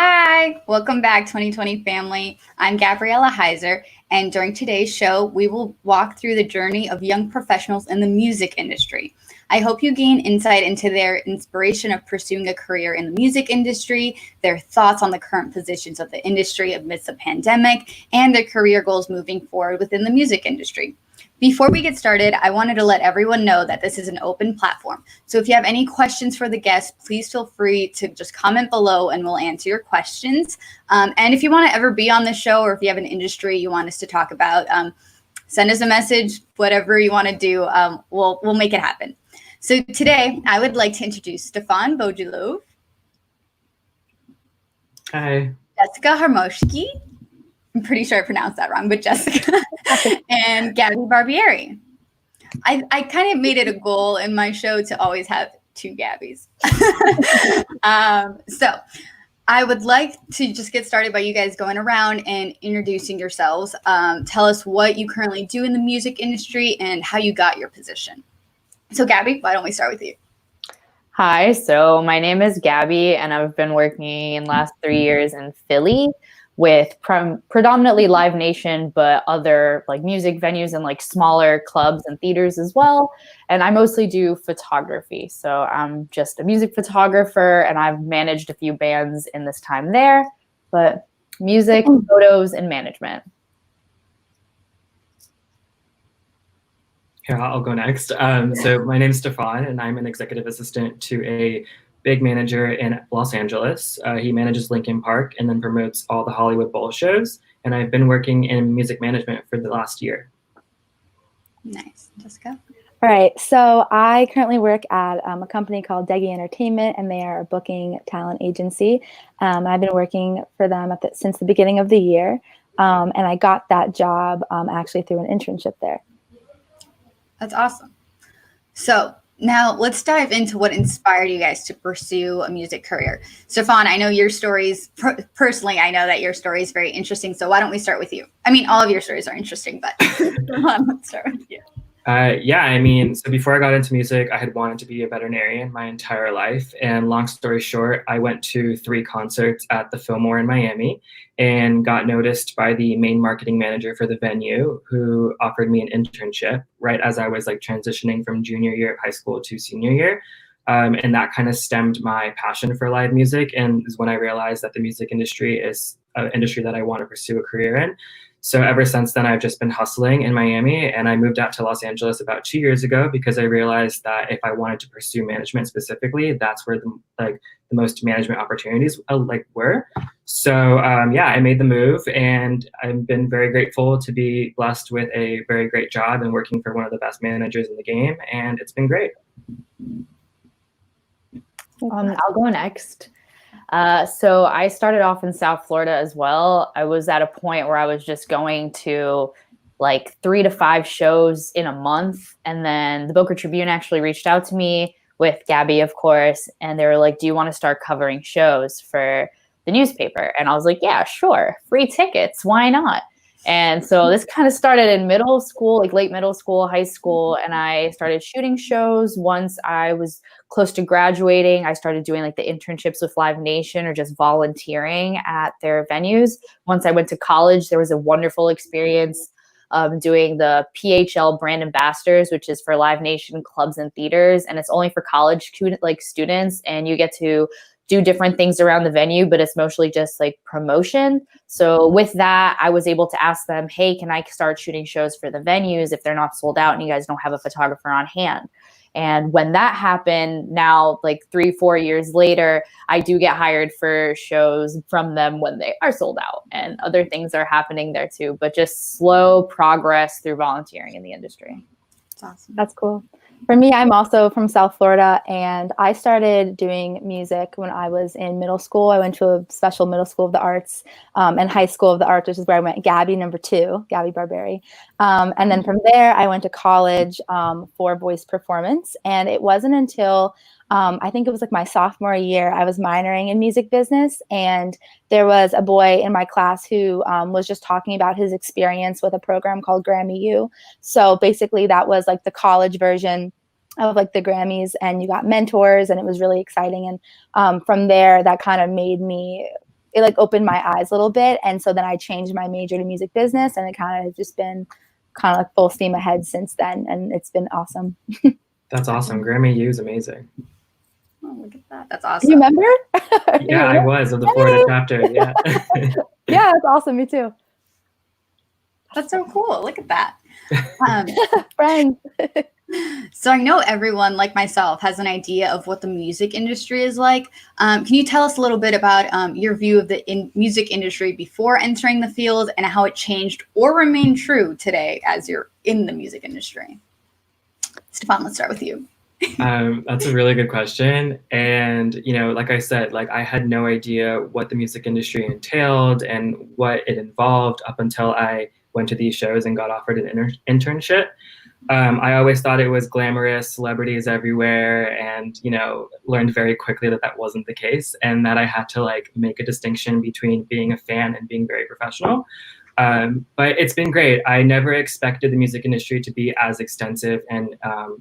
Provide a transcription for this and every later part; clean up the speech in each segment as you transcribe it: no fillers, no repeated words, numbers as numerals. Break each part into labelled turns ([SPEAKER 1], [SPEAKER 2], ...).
[SPEAKER 1] Hi, welcome back 2020 family. I'm Gabriela Heizer, and during today's show, we will walk through the journey of young professionals in the music industry. I hope you gain insight into their inspiration of pursuing a career in the music industry, their thoughts on the current positions of the industry amidst the pandemic, and their career goals moving forward within the music industry. Before we get started, I wanted to let everyone know that this is an open platform. So if you have any questions for the guests, please feel free to just comment below and we'll answer your questions. And if you want to ever be on the show, or if you have an industry you want us to talk about, send us a message, whatever you want to do, we'll make it happen. So today, I would like to introduce Stefan Bojulov.
[SPEAKER 2] Hi.
[SPEAKER 1] Jessica Harmoshki. I'm pretty sure I pronounced that wrong, but Jessica. And Gabby Barbieri. I kind of made it a goal in my show to always have two Gabbies. So I would like to just get started by you guys going around and introducing yourselves. Tell us what you currently do in the music industry and how you got your position. So Gabby, why don't we start with you?
[SPEAKER 3] Hi, so my name is Gabby, and I've been working in the last 3 years in Philly with predominantly Live Nation, but other like music venues and like smaller clubs and theaters as well. And I mostly do photography. So I'm just a music photographer, and I've managed a few bands in this time there, but music, photos, and management.
[SPEAKER 2] Here, I'll go next. So my name is Stefan, and I'm an executive assistant to a big manager in Los Angeles. He manages Lincoln Park and then promotes all the Hollywood Bowl shows. And I've been working in music management for the last year.
[SPEAKER 1] Nice. Jessica?
[SPEAKER 4] All right. So I currently work at a company called Deggy Entertainment, and they are a booking talent agency. I've been working for them since the beginning of the year. And I got that job actually through an internship there.
[SPEAKER 1] That's awesome. So now let's dive into what inspired you guys to pursue a music career. Stefan, I know your stories, personally, I know that your story is very interesting. So why don't we start with you? I mean, all of your stories are interesting, but let's start with you.
[SPEAKER 2] Yeah, I mean, so before I got into music, I had wanted to be a veterinarian my entire life. And long story short, I went to 3 concerts at the Fillmore in Miami and got noticed by the main marketing manager for the venue, who offered me an internship right as I was like transitioning from junior year of high school to senior year. And that kind of stemmed my passion for live music, and is when I realized that the music industry is an industry that I want to pursue a career in. So ever since then, I've just been hustling in Miami, and I moved out to Los Angeles about 2 years ago because I realized that if I wanted to pursue management specifically, that's where the most management opportunities were. So yeah, I made the move, and I've been very grateful to be blessed with a very great job and working for one of the best managers in the game, and it's been great.
[SPEAKER 3] I'll go next. So I started off in South Florida as well. I was at a point where I was just going to like 3 to 5 shows in a month. And then the Boca Tribune actually reached out to me with Gabby, of course. And they were like, do you want to start covering shows for the newspaper? And I was like, yeah, sure. Free tickets. Why not? And so this kind of started in middle school, like late middle school, high school. And I started shooting shows. Once I was close to graduating, I started doing like the internships with Live Nation or just volunteering at their venues. Once I went to college, there was a wonderful experience doing the PHL brand ambassadors, which is for Live Nation clubs and theaters. And it's only for college students, and you get to do different things around the venue, but it's mostly just like promotion. So with that, I was able to ask them, hey, can I start shooting shows for the venues if they're not sold out and you guys don't have a photographer on hand? And when that happened, now like 3-4 years later, I do get hired for shows from them when they are sold out, and other things are happening there too, but just slow progress through volunteering in the industry.
[SPEAKER 1] That's awesome.
[SPEAKER 4] That's cool. For me, I'm also from South Florida, and I started doing music when I was in middle school. I went to a special middle school of the arts and high school of the arts, which is where I went Gabby number 2, Gabby Barbieri. And then from there, I went to college for voice performance. And it wasn't until I think it was like my sophomore year, I was minoring in music business, and there was a boy in my class who was just talking about his experience with a program called Grammy U. So basically that was like the college version of like the Grammys, and you got mentors, and it was really exciting. And from there, that kind of made me it like opened my eyes a little bit. And so then I changed my major to music business, and it kind of has just been kind of like full steam ahead since then. And it's been awesome.
[SPEAKER 2] That's awesome. Grammy U is amazing.
[SPEAKER 1] Oh, look at that. That's awesome.
[SPEAKER 4] You remember?
[SPEAKER 2] Yeah, I was of the Florida chapter. Yeah.
[SPEAKER 4] Yeah, that's awesome. Me too.
[SPEAKER 1] That's so cool. Look at that.
[SPEAKER 4] Friends.
[SPEAKER 1] So I know everyone, like myself, has an idea of what the music industry is like. Can you tell us a little bit about your view of the music industry before entering the field and how it changed or remained true today as you're in the music industry? Stefan, let's start with you.
[SPEAKER 2] That's a really good question. And, you know, like I said, like I had no idea what the music industry entailed and what it involved up until I went to these shows and got offered an internship. I always thought it was glamorous, celebrities everywhere, and, you know, learned very quickly that that wasn't the case, and that I had to like make a distinction between being a fan and being very professional. But it's been great. I never expected the music industry to be as extensive and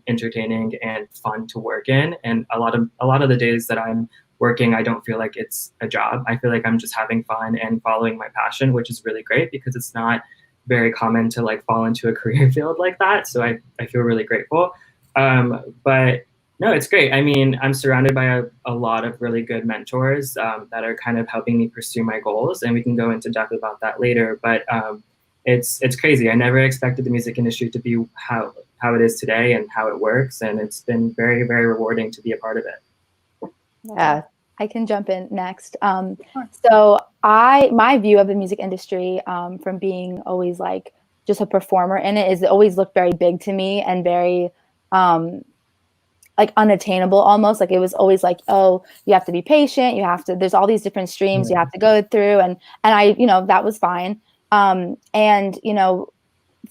[SPEAKER 2] entertaining and fun to work in. And a lot of the days that I'm working, I don't feel like it's a job. I feel like I'm just having fun and following my passion, which is really great because it's not very common to like fall into a career field like that. So I feel really grateful. But no, it's great. I mean, I'm surrounded by a lot of really good mentors that are kind of helping me pursue my goals, and we can go into depth about that later. But it's crazy. I never expected the music industry to be how it is today and how it works, and it's been very, very rewarding to be a part of it.
[SPEAKER 4] Yeah, I can jump in next. So my view of the music industry from being always like just a performer in it is it always looked very big to me and very like unattainable almost. Like it was always like, oh, you have to be patient. You have to, there's all these different streams you have to go through. And I, you know, that was fine. And, you know,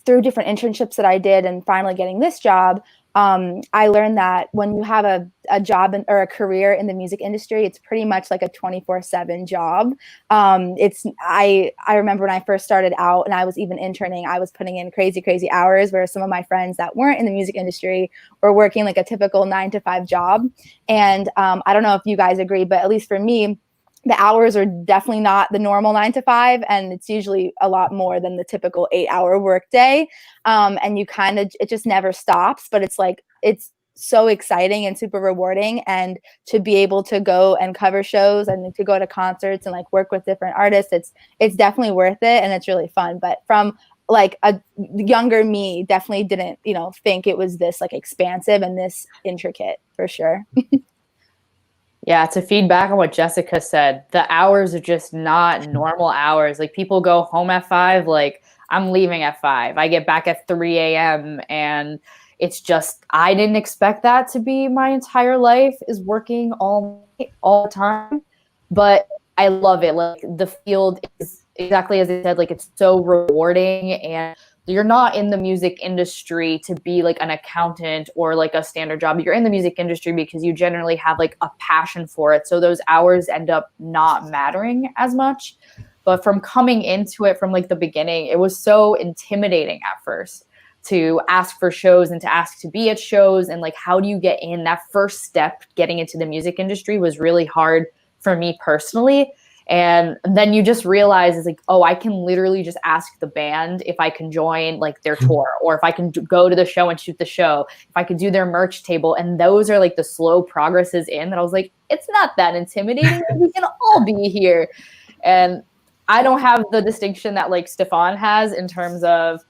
[SPEAKER 4] through different internships that I did and finally getting this job, I learned that when you have a job or a career in the music industry, it's pretty much like a 24/7 job. I remember when I first started out and I was even interning, I was putting in crazy hours where some of my friends that weren't in the music industry were working like a typical 9-to-5 job. And I don't know if you guys agree, but at least for me, the hours are definitely not the normal 9-to-5, and it's usually a lot more than the typical 8-hour workday. And you kind of, it just never stops, but it's like, it's so exciting and super rewarding. And to be able to go and cover shows and to go to concerts and like work with different artists, it's definitely worth it. And it's really fun. But from like a younger me, definitely didn't, you know, think it was this like expansive and this intricate for sure.
[SPEAKER 3] Yeah, to feedback on what Jessica said, the hours are just not normal hours. Like people go home at 5, like I'm leaving at 5. I get back at 3 a.m. and it's just, I didn't expect that to be my entire life, is working all the time. But I love it. Like the field is exactly as I said, like it's so rewarding, and you're not in the music industry to be like an accountant or like a standard job. You're in the music industry because you generally have like a passion for it. So those hours end up not mattering as much. But from coming into it from like the beginning, it was so intimidating at first to ask for shows and to ask to be at shows. And like, how do you get in? That first step, getting into the music industry, was really hard for me personally. And then you just realize it's like, oh, I can literally just ask the band if I can join like their tour, or if I can go to the show and shoot the show, if I could do their merch table. And those are like the slow progresses in that I was like, it's not that intimidating. We can all be here. And I don't have the distinction that like Stefan has in terms of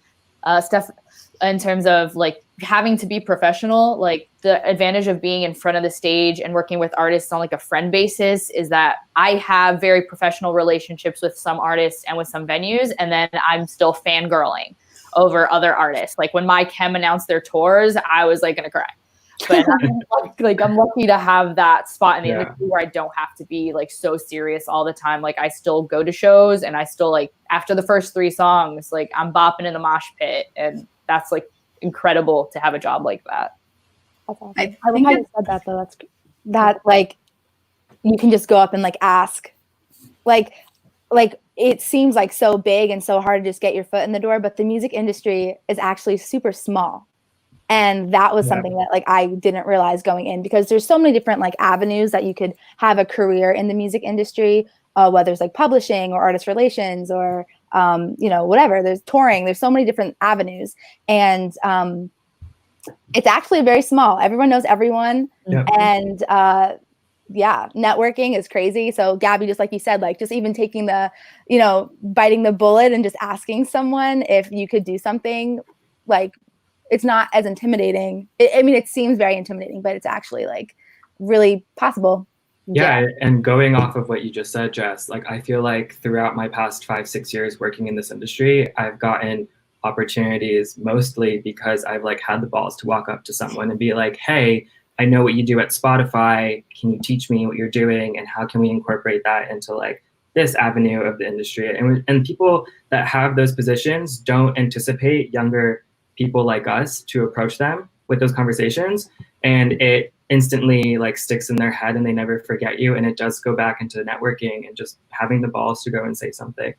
[SPEAKER 3] like having to be professional. Like the advantage of being in front of the stage and working with artists on like a friend basis is that I have very professional relationships with some artists and with some venues, and then I'm still fangirling over other artists. Like when My Chem announced their tours, I was like gonna cry. But I'm lucky to have that spot in the industry where I don't have to be like so serious all the time. Like I still go to shows, and I still like after the first 3 songs, like I'm bopping in the mosh pit, and that's like incredible to have a job like that.
[SPEAKER 4] That's awesome. I love how you said that though. That like you can just go up and like ask. Like it seems like so big and so hard to just get your foot in the door, but the music industry is actually super small. And that was something that like I didn't realize going in, because there's so many different like avenues that you could have a career in the music industry. whether it's like publishing or artist relations or, whatever. There's touring. There's so many different avenues. And it's actually very small. Everyone knows everyone.
[SPEAKER 2] Yep.
[SPEAKER 4] And networking is crazy. So Gabby, just like you said, like just even taking the, biting the bullet and just asking someone if you could do something, like it's not as intimidating. It seems very intimidating, but it's actually like really possible.
[SPEAKER 2] Yeah, and going off of what you just said, Jess, like I feel like throughout my past 5-6 years working in this industry, I've gotten opportunities mostly because I've like had the balls to walk up to someone and be like, hey, I know what you do at Spotify. Can you teach me what you're doing, and how can we incorporate that into like this avenue of the industry? And people that have those positions don't anticipate younger people like us to approach them with those conversations, and it instantly like sticks in their head and they never forget you. And it does go back into networking and just having the balls to go and say something.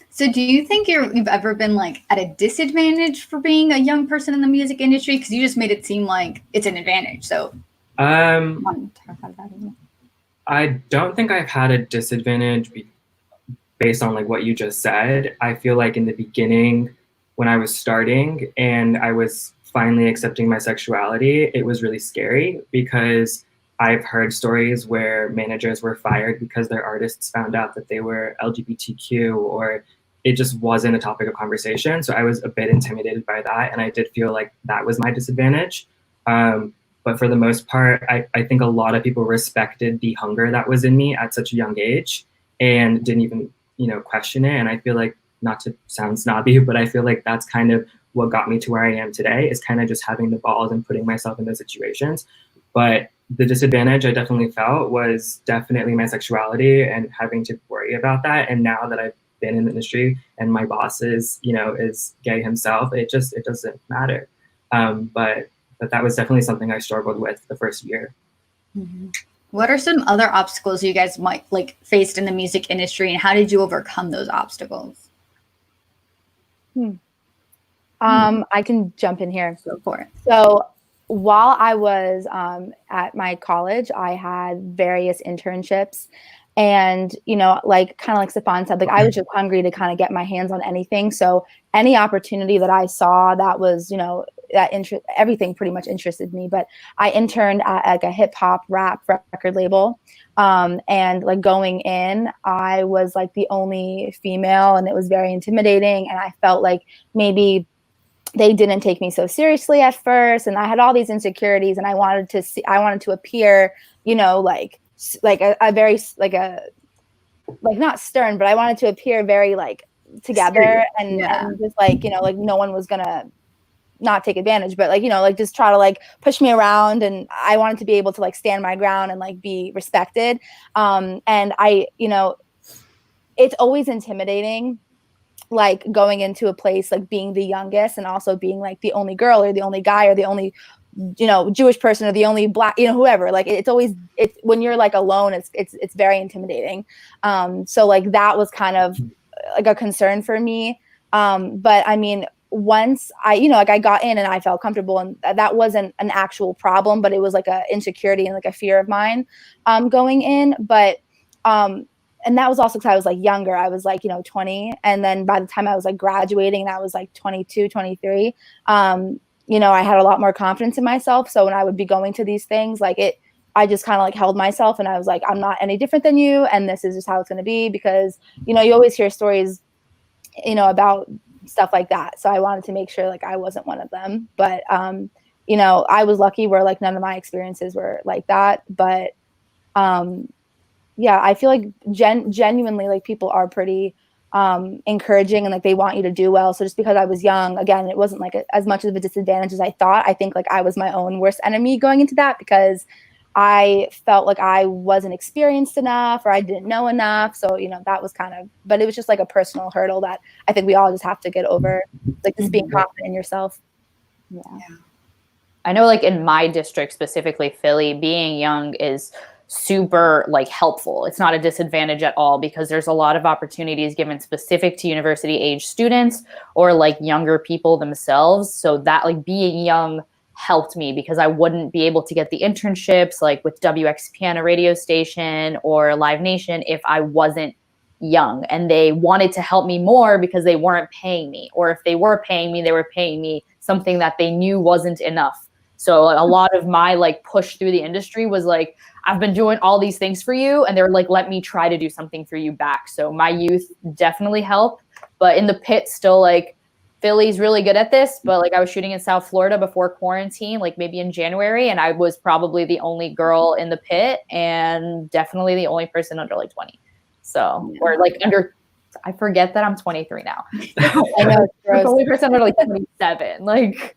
[SPEAKER 1] So do you think you've ever been like at a disadvantage for being a young person in the music industry? Because you just made it seem like it's an advantage. So
[SPEAKER 2] I don't think I've had a disadvantage based on like what you just said. I feel like in the beginning when I was starting and I was finally accepting my sexuality, it was really scary because I've heard stories where managers were fired because their artists found out that they were LGBTQ, or it just wasn't a topic of conversation. So I was a bit intimidated by that. And I did feel like that was my disadvantage. But for the most part, I think a lot of people respected the hunger that was in me at such a young age and didn't even, question it. And I feel like, not to sound snobby, but I feel like that's kind of what got me to where I am today, is kind of just having the balls and putting myself in those situations. But the disadvantage I definitely felt was definitely my sexuality and having to worry about that. And now that I've been in the industry and my boss is, is gay himself, it doesn't matter. But that was definitely something I struggled with the first year.
[SPEAKER 1] Mm-hmm. What are some other obstacles you guys might like faced in the music industry, and how did you overcome those obstacles?
[SPEAKER 4] I can jump in here.
[SPEAKER 1] Go for it.
[SPEAKER 4] So while I was at my college, I had various internships. And, like kind of like Stefan said, like I was just hungry to kind of get my hands on anything. So any opportunity that I saw that was, everything pretty much interested me. But I interned at like a hip hop rap record label. And like going in, I was like the only female, and it was very intimidating. And I felt like maybe they didn't take me so seriously at first. And I had all these insecurities, and I wanted to appear, like a very like not stern, but I wanted to appear very like together and just like, like no one was gonna not take advantage, but like, like just try to like push me around. And I wanted to be able to like stand my ground and like be respected. And I, it's always intimidating, like going into a place, like being the youngest and also being like the only girl or the only guy or the only Jewish person or the only black, whoever. Like it's when you're like alone, it's very intimidating. So like that was kind of like a concern for me. But I mean, once I, like I got in and I felt comfortable, and that wasn't an actual problem, but it was like a insecurity and like a fear of mine going in. But and that was also because I was like younger. I was like, 20. And then by the time I was like graduating and I was like 22, 23, I had a lot more confidence in myself. So when I would be going to these things, I just kind of like held myself, and I was like, I'm not any different than you. And this is just how it's going to be, because, you always hear stories, about stuff like that. So I wanted to make sure like I wasn't one of them. But, I was lucky where like none of my experiences were like that. But yeah, I feel like genuinely like people are pretty encouraging, and like they want you to do well. So just because I was young, again, it wasn't like as much of a disadvantage as I thought. I think like I was my own worst enemy going into that, because I felt like I wasn't experienced enough or I didn't know enough. So, that was kind of, but it was just like a personal hurdle that I think we all just have to get over, like just being confident in yourself. Yeah.
[SPEAKER 3] I know like in my district, specifically Philly, being young is super like helpful. It's not a disadvantage at all, because there's a lot of opportunities given specific to university age students or like younger people themselves. So that like being young helped me because I wouldn't be able to get the internships like with WXPN, a radio station, or Live Nation if I wasn't young, and they wanted to help me more because they weren't paying me, or if they were paying me, they were paying me something that they knew wasn't enough. So a lot of my like push through the industry was like, I've been doing all these things for you, and they're like, let me try to do something for you back. So my youth definitely helped, but in the pit still, like, Philly's really good at this, but like I was shooting in South Florida before quarantine, like maybe in January, and I was probably the only girl in the pit and definitely the only person under like 20. So, or like under, I forget that I'm 23 now.
[SPEAKER 4] I know, it's
[SPEAKER 3] The
[SPEAKER 4] gross.
[SPEAKER 3] only person under like 27. Like,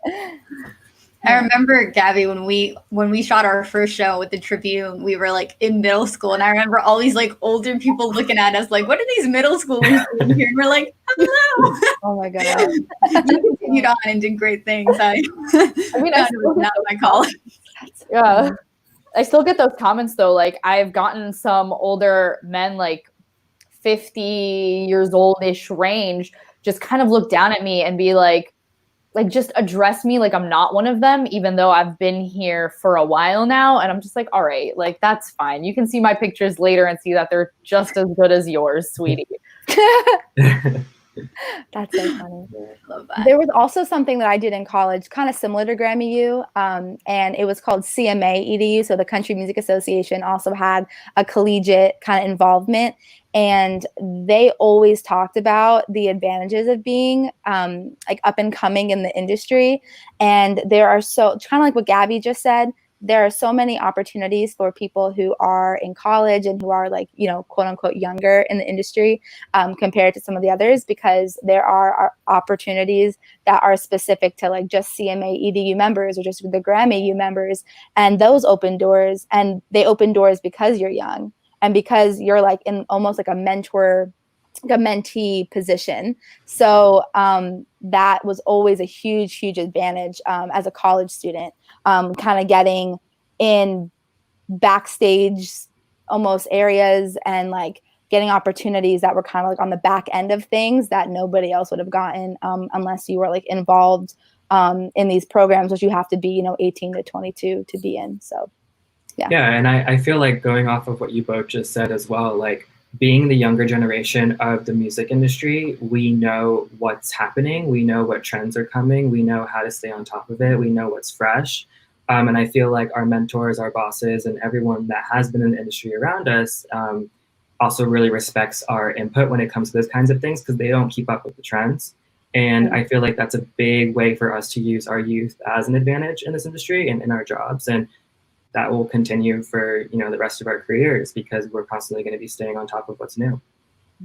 [SPEAKER 1] I remember, Gabby, when we shot our first show with the Tribune, we were like in middle school, and I remember all these like older people looking at us like, what are these middle schoolers doing here? And we're like, hello.
[SPEAKER 4] Oh my God.
[SPEAKER 1] You continued on and did great things. I
[SPEAKER 3] mean,
[SPEAKER 1] it was not my call.
[SPEAKER 3] yeah, I still get those comments though. Like, I've gotten some older men, like 50 years old-ish range, just kind of look down at me and be like just address me like I'm not one of them, even though I've been here for a while now. And I'm just like, all right, like, that's fine. You can see my pictures later and see that they're just as good as yours, sweetie.
[SPEAKER 4] That's so funny.
[SPEAKER 1] Love that.
[SPEAKER 4] There was also something that I did in college, kind of similar to Grammy U, and it was called CMA EDU. So the Country Music Association also had a collegiate kind of involvement, and they always talked about the advantages of being like up and coming in the industry. And there are so, kind of like what Gabby just said, there are so many opportunities for people who are in college and who are like, you know, quote unquote younger in the industry compared to some of the others, because there are opportunities that are specific to like just CMA EDU members or just the Grammy U members. And those open doors, and they open doors because you're young and because you're like in almost like a mentor, like a mentee position. So that was always a huge, huge advantage as a college student, kind of getting in backstage almost areas and like getting opportunities that were kind of like on the back end of things that nobody else would have gotten unless you were like involved in these programs, which you have to be, you know, 18 to 22 to be in. So
[SPEAKER 2] yeah, and I feel like going off of what you both just said as well, like being the younger generation of the music industry, we know what's happening, we know what trends are coming, we know how to stay on top of it, we know what's fresh. And I feel like our mentors, our bosses, and everyone that has been in the industry around us also really respects our input when it comes to those kinds of things, because they don't keep up with the trends. And I feel like that's a big way for us to use our youth as an advantage in this industry and in our jobs. And that will continue for, you know, the rest of our careers, because we're constantly going to be staying on top of what's new.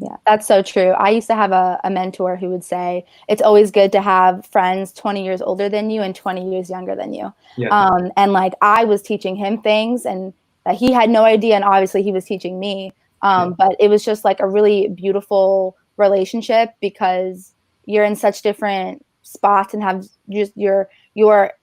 [SPEAKER 4] Yeah, that's so true. I used to have a mentor who would say, it's always good to have friends 20 years older than you and 20 years younger than you.
[SPEAKER 2] Yeah.
[SPEAKER 4] And like I was teaching him things and that he had no idea. And obviously he was teaching me. But it was just like a really beautiful relationship because you're in such different spots and have just your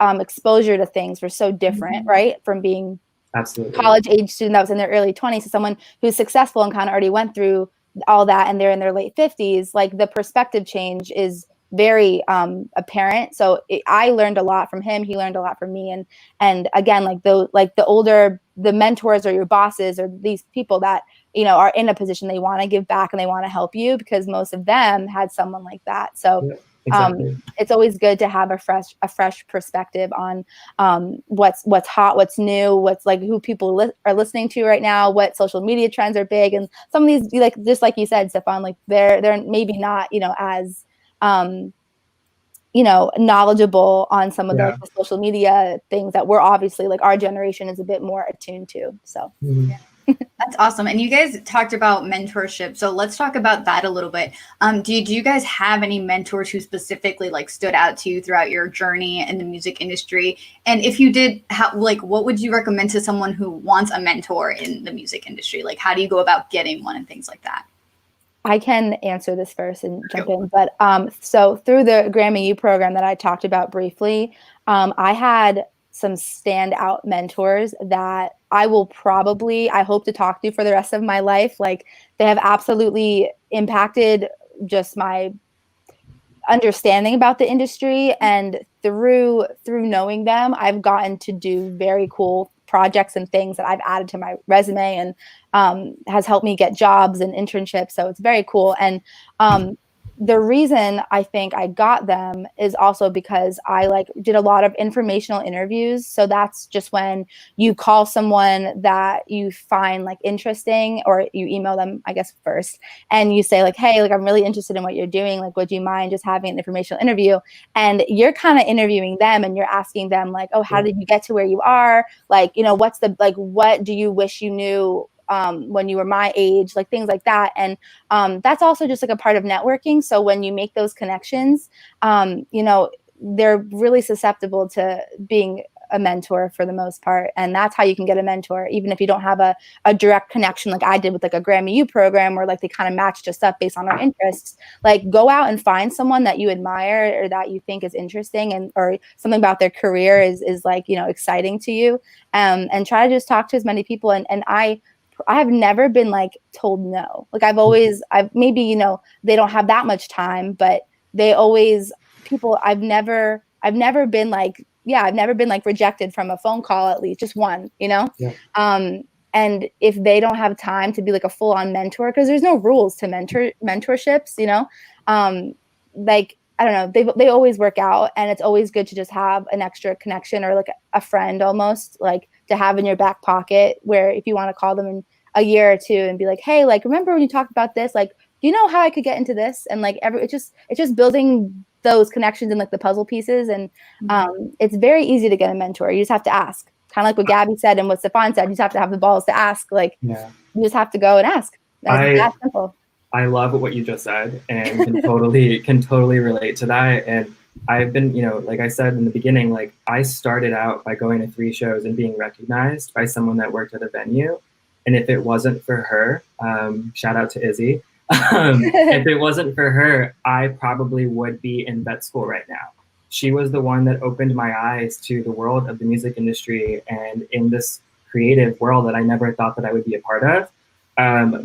[SPEAKER 4] exposure to things were so different, right? From being
[SPEAKER 2] Absolutely
[SPEAKER 4] college age student that was in their early 20s to someone who's successful and kind of already went through all that and they're in their late 50s. Like the perspective change is very apparent. So I learned a lot from him. He learned a lot from me. And again, like the older, the mentors or your bosses or these people that, you know, are in a position they want to give back and they want to help you because most of them had someone like that. So
[SPEAKER 2] exactly.
[SPEAKER 4] It's always good to have a fresh perspective on what's hot, what's new, what's like who people are listening to right now, what social media trends are big, and some of these, like just like you said, Stefan, like they're maybe not, you know, as you know, knowledgeable on some of the, like, the social media things that we're obviously like our generation is a bit more attuned to. So
[SPEAKER 1] That's awesome. And you guys talked about mentorship. So let's talk about that a little bit. Do you guys have any mentors who specifically like stood out to you throughout your journey in the music industry? And if you did, what would you recommend to someone who wants a mentor in the music industry? Like, how do you go about getting one and things like that?
[SPEAKER 4] I can answer this first and jump in. But so through the Grammy U program that I talked about briefly, I had some standout mentors that I hope to talk to for the rest of my life. Like they have absolutely impacted just my understanding about the industry, and through knowing them, I've gotten to do very cool projects and things that I've added to my resume, and has helped me get jobs and internships. So it's very cool. And the reason I think I got them is also because I like did a lot of informational interviews. So that's just when you call someone that you find like interesting, or you email them, I guess, first, and you say like, hey, like I'm really interested in what you're doing. Like, would you mind just having an informational interview? And you're kind of interviewing them, and you're asking them like, oh, how did you get to where you are? Like, you know, what's the, like, what do you wish you knew when you were my age, like things like that. And that's also just like a part of networking. So when you make those connections, you know, they're really susceptible to being a mentor for the most part. And that's how you can get a mentor, even if you don't have a direct connection like I did with like a Grammy U program, where like they kind of matched us up based on our interests. Like, go out and find someone that you admire or that you think is interesting, and or something about their career is like, you know, exciting to you, and try to just talk to as many people. And I have never been like told no. Like I've maybe, you know, they don't have that much time, but they always, people, I've never been like, yeah, I've never been like rejected from a phone call, at least just one, you know?
[SPEAKER 2] Yeah.
[SPEAKER 4] And if they don't have time to be like a full on mentor, because there's no rules to mentorships, you know? Like, I don't know, they always work out, and it's always good to just have an extra connection, or like a friend almost, like to have in your back pocket, where if you want to call them in a year or two and be like, hey, like, remember when you talked about this? Like, do you know how I could get into this? And like it's just building those connections and like the puzzle pieces. And it's very easy to get a mentor. You just have to ask, kind of like what Gabby said and what Stefan said. You just have to have the balls to ask. Like, you just have to go and ask. That's that simple.
[SPEAKER 2] I love what you just said, and can totally relate to that. And I've been, you know, like I said in the beginning, like I started out by going to 3 shows and being recognized by someone that worked at a venue. And if it wasn't for her, shout out to Izzy, if it wasn't for her, I probably would be in vet school right now. She was the one that opened my eyes to the world of the music industry, and in this creative world that I never thought that I would be a part of.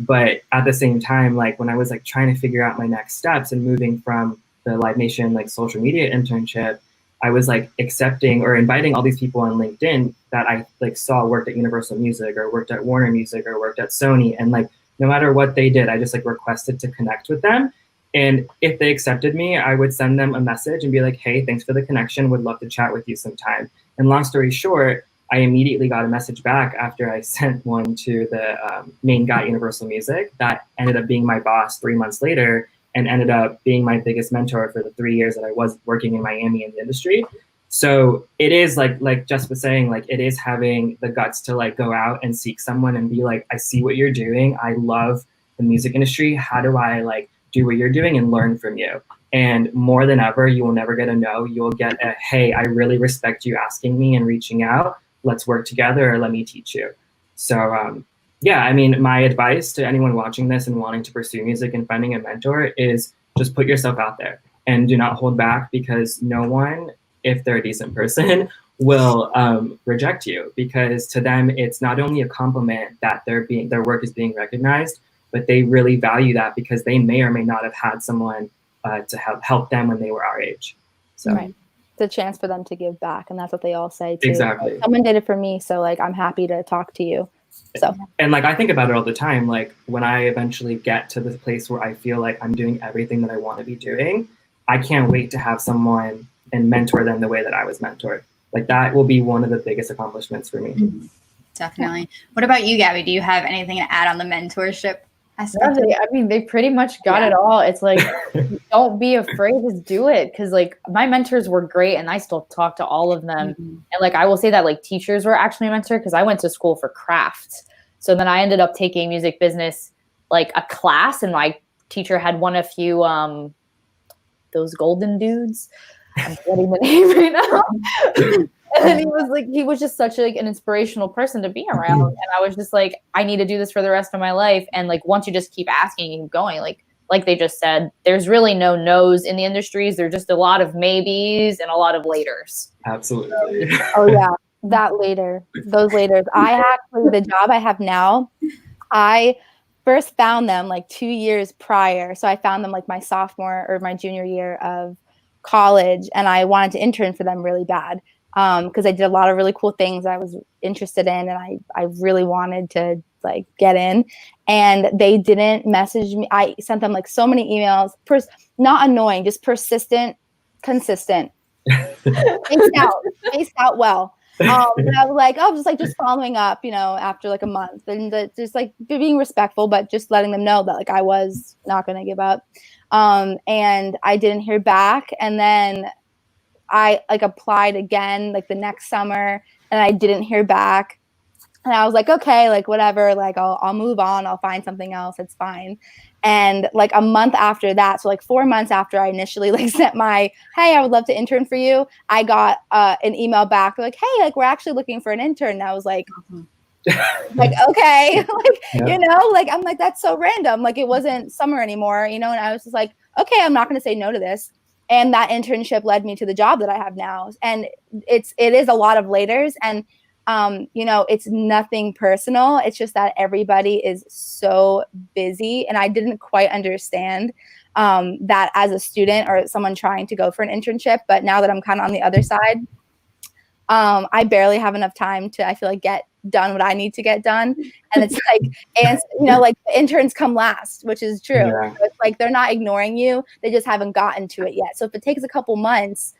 [SPEAKER 2] But at the same time, like when I was like trying to figure out my next steps and moving from the Live Nation like social media internship, I was like accepting or inviting all these people on LinkedIn that I like saw worked at Universal Music or worked at Warner Music or worked at Sony. And like, no matter what they did, I just like requested to connect with them. And if they accepted me, I would send them a message and be like, hey, thanks for the connection. Would love to chat with you sometime. And long story short, I immediately got a message back after I sent one to the main guy at Universal Music that ended up being my boss 3 months later, and ended up being my biggest mentor for the 3 years that I was working in Miami in the industry. So it is like Jess was saying, like it is having the guts to like go out and seek someone and be like, I see what you're doing. I love the music industry. How do I like do what you're doing and learn from you? And more than ever, you will never get a no. You'll get a, hey, I really respect you asking me and reaching out. Let's work together, or let me teach you. So yeah, I mean, my advice to anyone watching this and wanting to pursue music and finding a mentor is just put yourself out there and do not hold back, because no one, if they're a decent person, will reject you, because to them, it's not only a compliment that their work is being recognized, but they really value that because they may or may not have had someone to help them when they were our age. So.
[SPEAKER 4] Right. It's a chance for them to give back, and that's what they all say too.
[SPEAKER 2] Exactly.
[SPEAKER 4] Like, someone did it for me, so like I'm happy to talk to you. So,
[SPEAKER 2] and like I think about it all the time, like when I eventually get to this place where I feel like I'm doing everything that I want to be doing, I can't wait to have someone and mentor them the way that I was mentored. Like that will be one of the biggest accomplishments for me.
[SPEAKER 1] Definitely. What about you, Gabby? Do you have anything to add on the mentorship aspect?
[SPEAKER 3] I mean, they pretty much got it all. It's like, don't be afraid, just do it. Cause like my mentors were great, and I still talk to all of them. And like, I will say that like teachers were actually a mentor, cause I went to school for crafts. So then I ended up taking music business, like a class, and my teacher had won a few, those golden dudes. I'm forgetting the name right now. And then he was just such like an inspirational person to be around. And I was just like, I need to do this for the rest of my life. And like, once you just keep asking and going, like they just said, there's really no no's in the industries. There's just a lot of maybes and a lot of laters.
[SPEAKER 2] Absolutely.
[SPEAKER 4] Oh yeah, those laters. The job I have now, I first found them like 2 years prior. So I found them like my sophomore or my junior year of college, and I wanted to intern for them really bad because I did a lot of really cool things I was interested in, and I really wanted to like get in. And they didn't message me. I sent them like so many emails, not annoying, just persistent, consistent, spaced out well. And I was like, oh, just following up, after like a month, and just like being respectful, but just letting them know that like I was not going to give up. And I didn't hear back, and then I like applied again like the next summer, and I didn't hear back. And I was like, okay, like whatever, like I'll move on. I'll find something else. It's fine. And like a month after that, so like 4 months after I initially like sent my, hey, I would love to intern for you, I got an email back like, hey, like we're actually looking for an intern. And I was like, like, okay, like, like, I'm like, that's so random. Like it wasn't summer anymore, and I was just like, okay, I'm not going to say no to this. And that internship led me to the job that I have now. And it is a lot of laters, and it's nothing personal. It's just that everybody is so busy, and I didn't quite understand that as a student or someone trying to go for an internship. But now that I'm kind of on the other side, I barely have enough time to, I feel like, get done what I need to get done. And it's like, and like the interns come last, which is true.
[SPEAKER 2] Yeah.
[SPEAKER 4] So it's like they're not ignoring you, they just haven't gotten to it yet. So if it takes a couple months,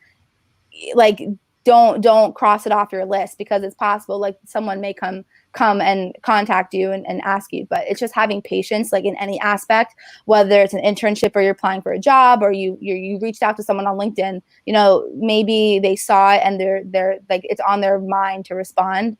[SPEAKER 4] like don't cross it off your list, because it's possible like someone may come and contact you and ask you. But it's just having patience, like in any aspect, whether it's an internship or you're applying for a job, or you reached out to someone on LinkedIn, maybe they saw it and they're like, it's on their mind to respond.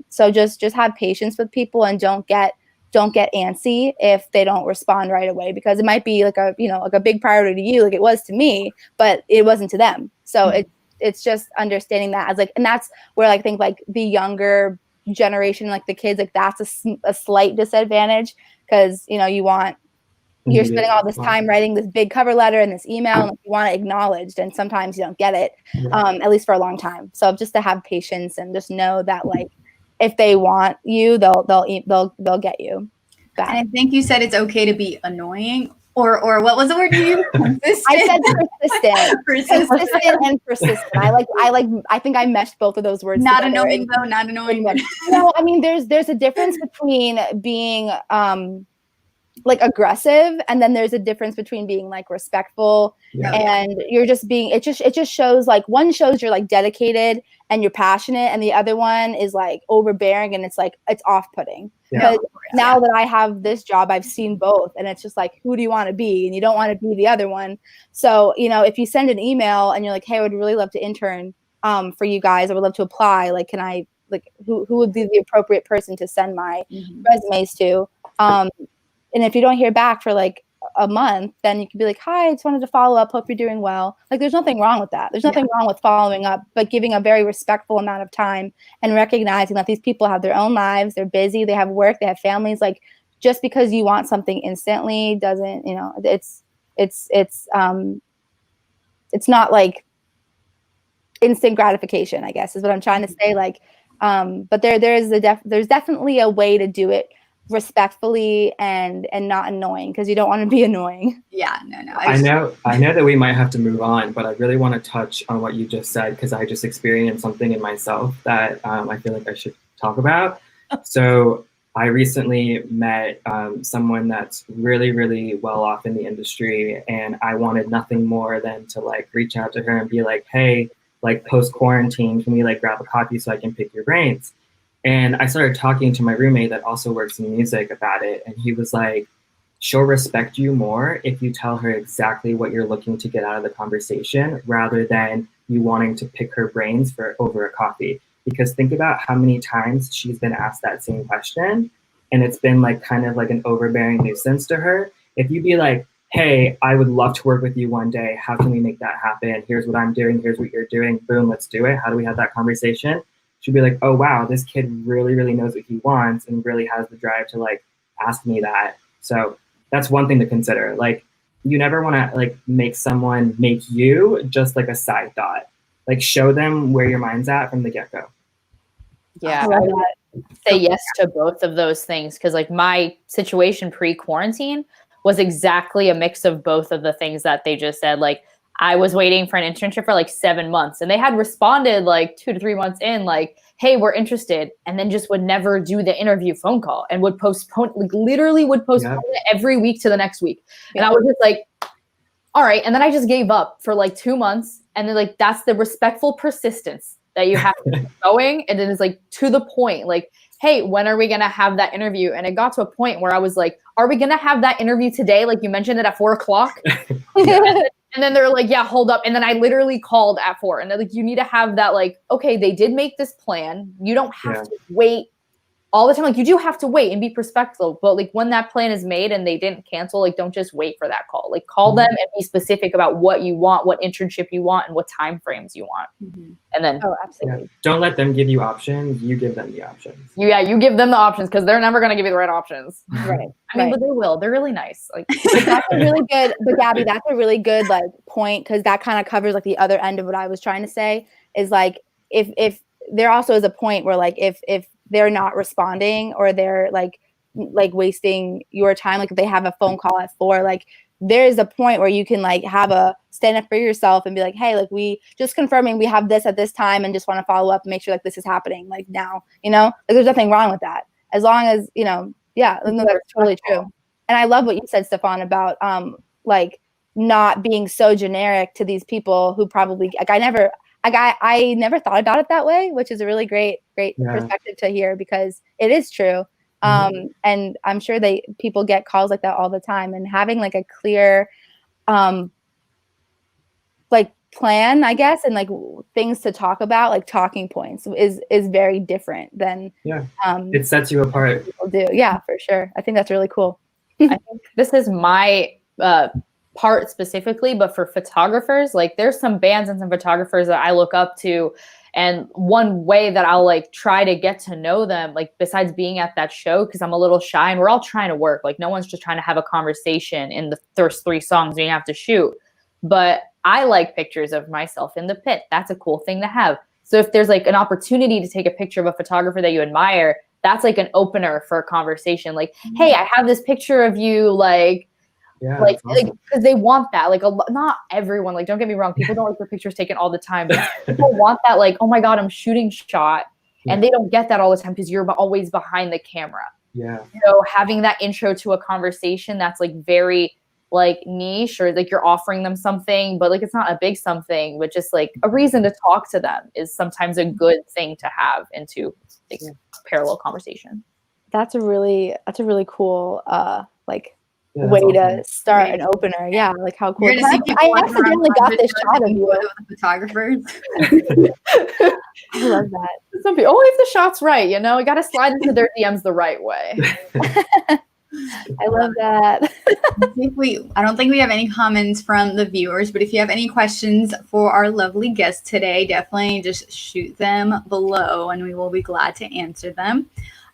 [SPEAKER 4] So just have patience with people, and don't get antsy if they don't respond right away, because it might be like a big priority to you, like it was to me, but it wasn't to them. So it's just understanding that as like, and that's where I think like the younger generation, like the kids, like that's a slight disadvantage, because you're spending all this time writing this big cover letter and this email, and you want it acknowledged, and sometimes you don't get it, at least for a long time. So just to have patience and just know that like if they want you, they'll get you back.
[SPEAKER 1] And I think you said it's okay to be annoying, or what was the word you used? Consistent.
[SPEAKER 4] I said persistent and persistent. I think I meshed both of those words.
[SPEAKER 1] Not annoying though. Not annoying.
[SPEAKER 4] No, I mean there's a difference between being like aggressive, and then there's a difference between being like respectful, and you're just being, it just shows like, one shows you're like dedicated and you're passionate, and the other one is like overbearing, and it's like it's off-putting. Because now that I have this job, I've seen both, and it's just like, who do you want to be? And you don't want to be the other one. So if you send an email and you're like, hey, I would really love to intern for you guys, I would love to apply, like can I, like who would be the appropriate person to send my resumes to? And if you don't hear back for like a month, then you can be like, hi, I just wanted to follow up. Hope you're doing well. Like there's nothing wrong with that. There's nothing wrong with following up, but giving a very respectful amount of time and recognizing that these people have their own lives. They're busy. They have work. They have families. Like just because you want something instantly doesn't, it's not like instant gratification, I guess is what I'm trying to say. Like, but there's definitely a way to do it respectfully and not annoying, because you don't want to be annoying.
[SPEAKER 1] No.
[SPEAKER 2] I know that we might have to move on, but I really want to touch on what you just said, because I just experienced something in myself that I feel like I should talk about. So I recently met someone that's really, really well off in the industry, and I wanted nothing more than to like reach out to her and be like, hey, like post quarantine, can we like grab a coffee so I can pick your brains? And I started talking to my roommate that also works in music about it. And he was like, she'll respect you more if you tell her exactly what you're looking to get out of the conversation, rather than you wanting to pick her brains over a coffee. Because think about how many times she's been asked that same question, and it's been like kind of like an overbearing nuisance to her. If you be like, hey, I would love to work with you one day. How can we make that happen? Here's what I'm doing. Here's what you're doing. Boom, let's do it. How do we have that conversation? She'd be like, oh, wow, this kid really, really knows what he wants and really has the drive to like ask me that. So that's one thing to consider. Like, you never want to like make someone make you just like a side thought. Like, show them where your mind's at from the get-go.
[SPEAKER 3] Yeah, say yes to both of those things, because like my situation pre-quarantine was exactly a mix of both of the things that they just said. Like I was waiting for an internship for like 7 months, and they had responded like 2 to 3 months in, like, hey, we're interested, and then just would never do the interview phone call and would postpone, like literally would postpone it every week to the next week. And I was just like, all right. And then I just gave up for like 2 months. And then like, that's the respectful persistence that you have to keep going. And then it's like to the point, like, hey, when are we going to have that interview? And it got to a point where I was like, are we going to have that interview today? Like you mentioned it at 4:00. And then they're like, yeah, hold up. And then I literally called at 4. And they're like, you need to have that, like, okay, they did make this plan. You don't have to wait all the time. Like you do have to wait and be respectful, but like when that plan is made and they didn't cancel, like don't just wait for that call. Like call them and be specific about what you want, what internship you want, and what time frames you want. And then
[SPEAKER 4] absolutely.
[SPEAKER 2] Don't let them give you options. You give them the options.
[SPEAKER 3] You give them the options, because they're never going to give you the right options.
[SPEAKER 4] Right.
[SPEAKER 3] I mean, but they will. They're really nice. Like
[SPEAKER 4] that's a really good. But Gabby, that's a really good like point, because that kind of covers like the other end of what I was trying to say. Is like if there also is a point where like if they're not responding, or they're like wasting your time, like if they have a phone call at 4, like there is a point where you can like have a stand up for yourself and be like, hey, like we just confirming we have this at this time and just want to follow up and make sure like this is happening like now, like there's nothing wrong with that, as long as no, that's totally true. And I love what you said, Stefan, about like not being so generic to these people who probably like I never thought about it that way, which is a really great perspective to hear, because it is true. And I'm sure people get calls like that all the time, and having like a clear like plan, I guess, and like things to talk about, like talking points is very different than
[SPEAKER 2] it sets you apart.
[SPEAKER 4] People do. Yeah, for sure. I think that's really cool.
[SPEAKER 3] I think this is my part specifically, but for photographers, like there's some bands and some photographers that I look up to, and one way that I'll like try to get to know them, like besides being at that show, because I'm a little shy and we're all trying to work, like no one's just trying to have a conversation in the first 3 songs and you have to shoot, but I like pictures of myself in the pit. That's a cool thing to have. So if there's like an opportunity to take a picture of a photographer that you admire, that's like an opener for a conversation. Like, hey, I have this picture of you, like because they want that. Like, not everyone, like, don't get me wrong, people don't like their pictures taken all the time, but people want that, like, oh my God, I'm shooting shot. And they don't get that all the time because you're always behind the camera. So having that intro to a conversation that's like very like niche, or like you're offering them something, but like it's not a big something, but just like a reason to talk to them is sometimes a good thing to have into like parallel conversation.
[SPEAKER 4] That's a really cool way to start an opener. Yeah, like how cool. I accidentally got this shot of you.
[SPEAKER 1] The photographers.
[SPEAKER 4] I love that.
[SPEAKER 3] Some people, only if the shot's right, you got to slide into their DMs the right way.
[SPEAKER 4] I love that.
[SPEAKER 1] I don't think we have any comments from the viewers, but if you have any questions for our lovely guest today, definitely just shoot them below and we will be glad to answer them.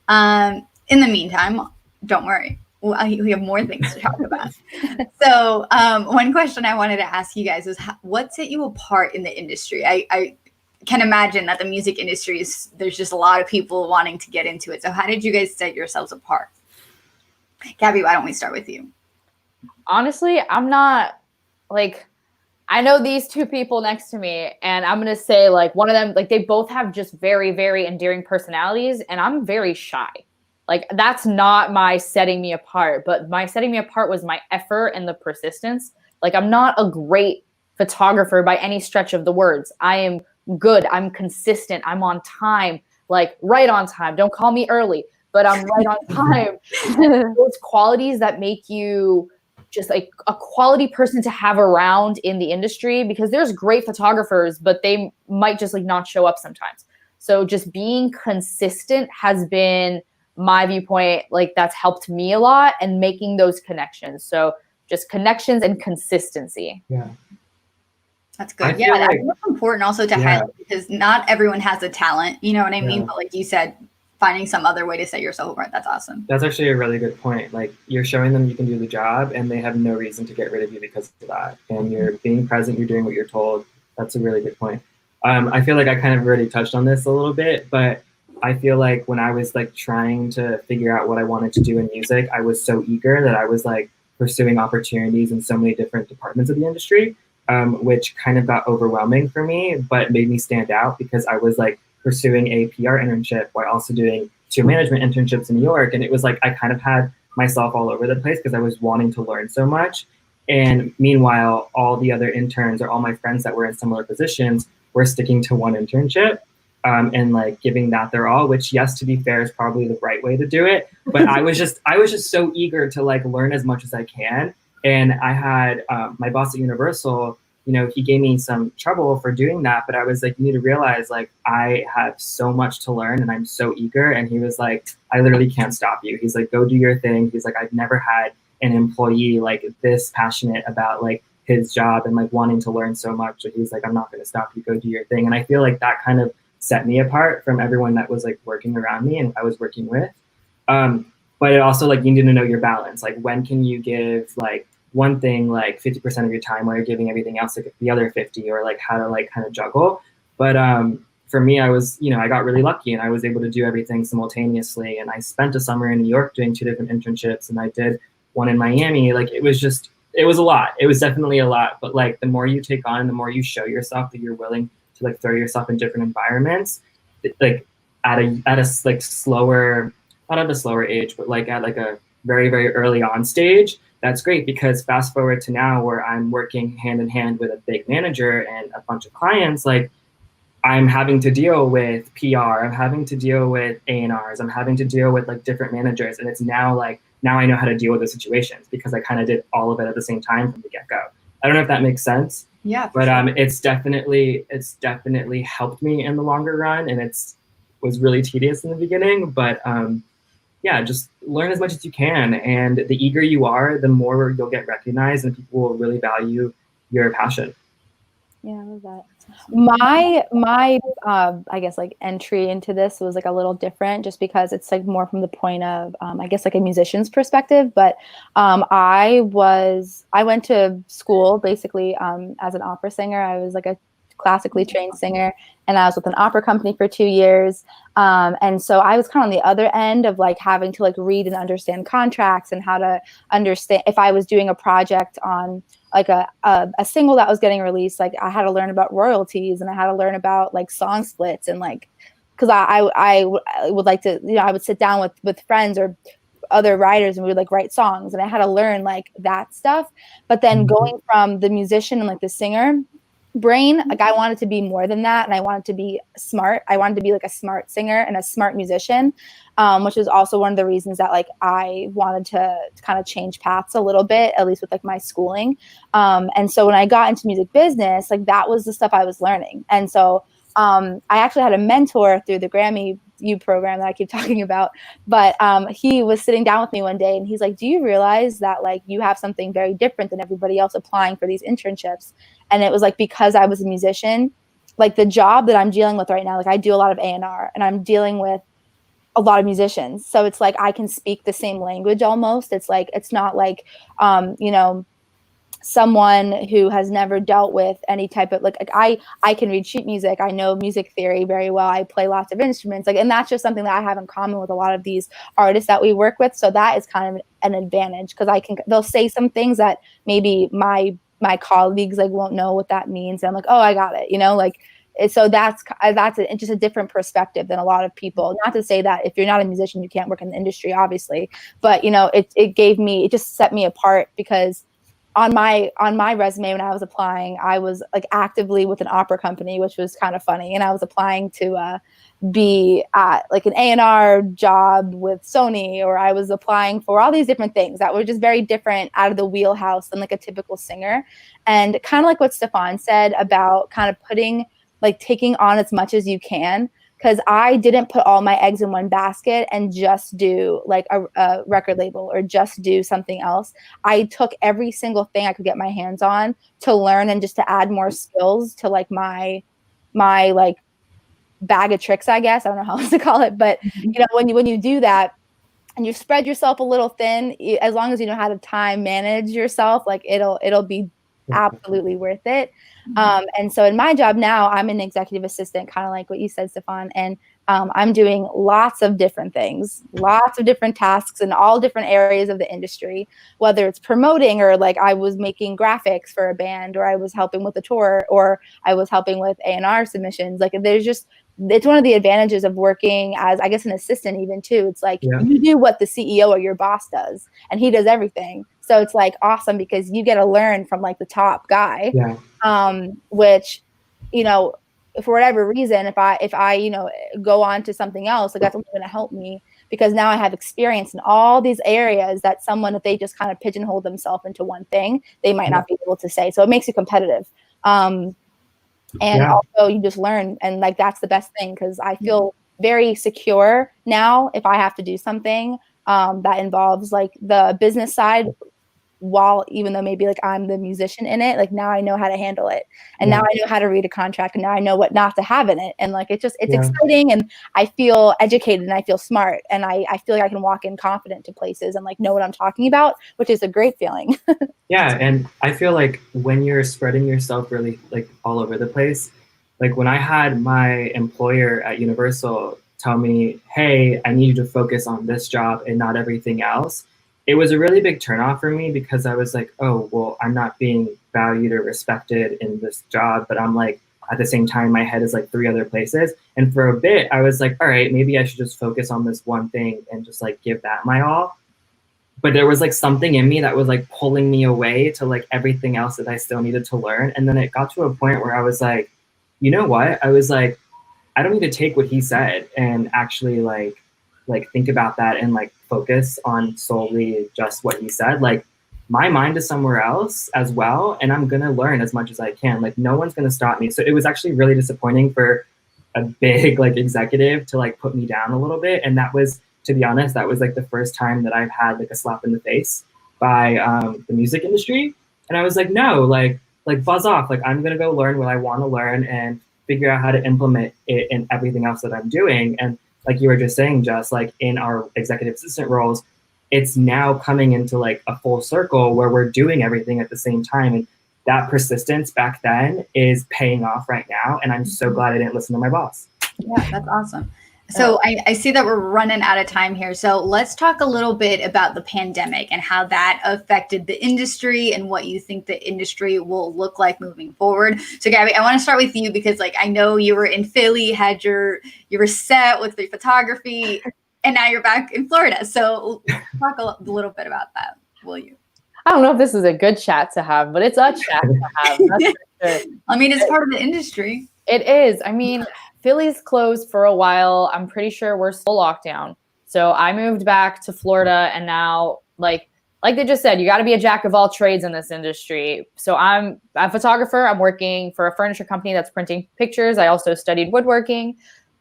[SPEAKER 1] In the meantime, don't worry. We have more things to talk about. So one question I wanted to ask you guys was, what set you apart in the industry? I can imagine that the music industry there's just a lot of people wanting to get into it. So how did you guys set yourselves apart? Gabby, why don't we start with you?
[SPEAKER 3] Honestly, I'm not like, I know these 2 people next to me, and I'm going to say like one of them, like they both have just very, very endearing personalities, and I'm very shy. Like that's not my setting me apart, but my setting me apart was my effort and the persistence. Like I'm not a great photographer by any stretch of the words. I am good. I'm consistent. I'm on time, like right on time. Don't call me early, but I'm right on time. Those qualities that make you just like a quality person to have around in the industry, because there's great photographers, but they might just like not show up sometimes. So just being consistent has been my viewpoint, like that's helped me a lot, and making those connections. So just connections and consistency.
[SPEAKER 2] Yeah.
[SPEAKER 1] That's good. I think that's important also to highlight, because not everyone has a talent, you know what I mean? But like you said, finding some other way to set yourself apart, that's awesome.
[SPEAKER 2] That's actually a really good point. Like you're showing them you can do the job, and they have no reason to get rid of you because of that. And you're being present, you're doing what you're told. That's a really good point. I feel like I kind of already touched on this a little bit, but I feel like when I was like trying to figure out what I wanted to do in music, I was so eager that I was like pursuing opportunities in so many different departments of the industry, which kind of got overwhelming for me, but made me stand out because I was like pursuing a PR internship while also doing two management internships in New York. And it was like I kind of had myself all over the place because I was wanting to learn so much. And meanwhile, all the other interns or all my friends that were in similar positions were sticking to one internship and like giving that their all, which yes, to be fair, is probably the right way to do it. But I was just so eager to like learn as much as I can. And I had my boss at Universal, you know, he gave me some trouble for doing that, but I was like, you need to realize like I have so much to learn and I'm so eager. And he was like, I literally can't stop you. He's like, go do your thing. He's like, I've never had an employee like this passionate about like his job and like wanting to learn so much. So he's like, I'm not going to stop you, go do your thing. And I feel like that kind of set me apart from everyone that was like working around me and I was working with. But it also like you need to know your balance. Like when can you give like one thing like 50% of your time while you're giving everything else like the other 50, or like how to like kind of juggle. But for me, I was, you know, I got really lucky and I was able to do everything simultaneously. And I spent a summer in New York doing 2 different internships and I did one in Miami. Like it was a lot. It was definitely a lot. But like the more you take on, the more you show yourself that you're willing to like throw yourself in different environments, like at a like slower, not at a slower age, but like at like a very, very early on stage, that's great. Because fast forward to now where I'm working hand in hand with a big manager and a bunch of clients, like I'm having to deal with PR, I'm having to deal with A&Rs, I'm having to deal with like different managers. And it's now like, now I know how to deal with those situations because I kind of did all of it at the same time from the get-go. I don't know if that makes sense.
[SPEAKER 1] Yeah,
[SPEAKER 2] but it's definitely helped me in the longer run, and was really tedious in the beginning. But yeah, just learn as much as you can, and the eager you are, the more you'll get recognized, and people will really value your passion.
[SPEAKER 4] Yeah, I love that. My I guess like entry into this was like a little different just because it's like more from the point of I guess like a musician's perspective. But I went to school basically as an opera singer. I was like a classically trained singer, and I was with an opera company for 2 years. And so I was kind of on the other end of like having to like read and understand contracts and how to understand if I was doing a project on like a single that was getting released, like I had to learn about royalties and I had to learn about like song splits and like, cause I would like to, you know, I would sit down with friends or other writers and we would like write songs and I had to learn like that stuff. But then going from the musician and like the singer brain, like I wanted to be more than that. And I wanted to be smart. I wanted to be like a smart singer and a smart musician, which is also one of the reasons that like I wanted to kind of change paths a little bit, at least with like my schooling. And so when I got into music business, like that was the stuff I was learning. And so I actually had a mentor through the Grammy U program that I keep talking about, but he was sitting down with me one day and he's like, do you realize that like you have something very different than everybody else applying for these internships? And it was like, because I was a musician, like the job that I'm dealing with right now, like I do a lot of A&R and I'm dealing with a lot of musicians. So it's like, I can speak the same language almost. It's like, it's not like, you know, someone who has never dealt with any type of like I can read sheet music. I know music theory very well. I play lots of instruments. Like, and that's just something that I have in common with a lot of these artists that we work with. So that is kind of an advantage because they'll say some things that maybe my colleagues like won't know what that means. And I'm like, oh, I got it. You know, like, so that's just a different perspective than a lot of people. Not to say that if you're not a musician, you can't work in the industry, obviously. But, you know, it just set me apart because on my resume when I was applying, I was like actively with an opera company, which was kind of funny. And I was applying to be at like an A&R job with Sony, or I was applying for all these different things that were just very different out of the wheelhouse than like a typical singer. And kind of like what Stefan said about kind of taking on as much as you can. Because I didn't put all my eggs in one basket and just do like a record label or just do something else. I took every single thing I could get my hands on to learn and just to add more skills to like my like bag of tricks, I guess. I don't know how else to call it. But you know, when you do that and you spread yourself a little thin, as long as you know how to time manage yourself, like it'll be absolutely worth it. And so in my job now, I'm an executive assistant, kind of like what you said, Stefan. And I'm doing lots of different things, lots of different tasks in all different areas of the industry, whether it's promoting or like I was making graphics for a band, or I was helping with a tour, or I was helping with A&R submissions. Like it's one of the advantages of working as, I guess, an assistant even too. It's like you do what the CEO or your boss does, and he does everything. So it's like awesome because you get to learn from like the top guy, which, for whatever reason, if I go on to something else, like that's only going to help me, because now I have experience in all these areas that someone, if they just kind of pigeonhole themselves into one thing, they might not be able to say. So it makes you competitive. And also you just learn, and like that's the best thing, because I feel very secure now if I have to do something that involves like the business side, while even though maybe like I'm the musician in it, like now I know how to handle it, and now I know how to read a contract, and now I know what not to have in it, and like it's exciting, and I feel educated and I feel smart, and I feel like I can walk in confident to places and like know what I'm talking about, which is a great feeling.
[SPEAKER 2] And I feel like when you're spreading yourself really like all over the place, like when I had my employer at Universal tell me, hey, I need you to focus on this job and not everything else, it was a really big turnoff for me, because I was like, oh, well, I'm not being valued or respected in this job, but I'm like, at the same time, my head is like 3 other places. And for a bit, I was like, all right, maybe I should just focus on this one thing and just like give that my all. But there was like something in me that was like pulling me away to like everything else that I still needed to learn. And then it got to a point where I was like, you know what? I was like, I don't need to take what he said and actually like think about that and like focus on solely just what he said. Like my mind is somewhere else as well, and I'm gonna learn as much as I can. Like no one's gonna stop me. So it was actually really disappointing for a big like executive to like put me down a little bit. And that was, to be honest, that was like the first time that I've had like a slap in the face by the music industry. And I was like, no, like buzz off. Like I'm gonna go learn what I want to learn and figure out how to implement it in everything else that I'm doing. And like you were just saying, just like in our executive assistant roles, it's now coming into like a full circle where we're doing everything at the same time. And that persistence back then is paying off right now. And I'm so glad I didn't listen to my boss.
[SPEAKER 1] Yeah, that's awesome. So I see that we're running out of time here. So let's talk a little bit about the pandemic and how that affected the industry and what you think the industry will look like moving forward. So Gabby, I want to start with you, because like I know you were in Philly, you were set with the photography, and now you're back in Florida. So talk a little bit about that, will you?
[SPEAKER 3] I don't know if this is a good chat to have, but it's a chat to have. That's for sure.
[SPEAKER 1] I mean, it's part of the industry.
[SPEAKER 3] It is. I mean, Philly's closed for a while. I'm pretty sure we're still locked down. So I moved back to Florida, and now like they just said, you got to be a jack of all trades in this industry. So I'm a photographer. I'm working for a furniture company that's printing pictures. I also studied woodworking.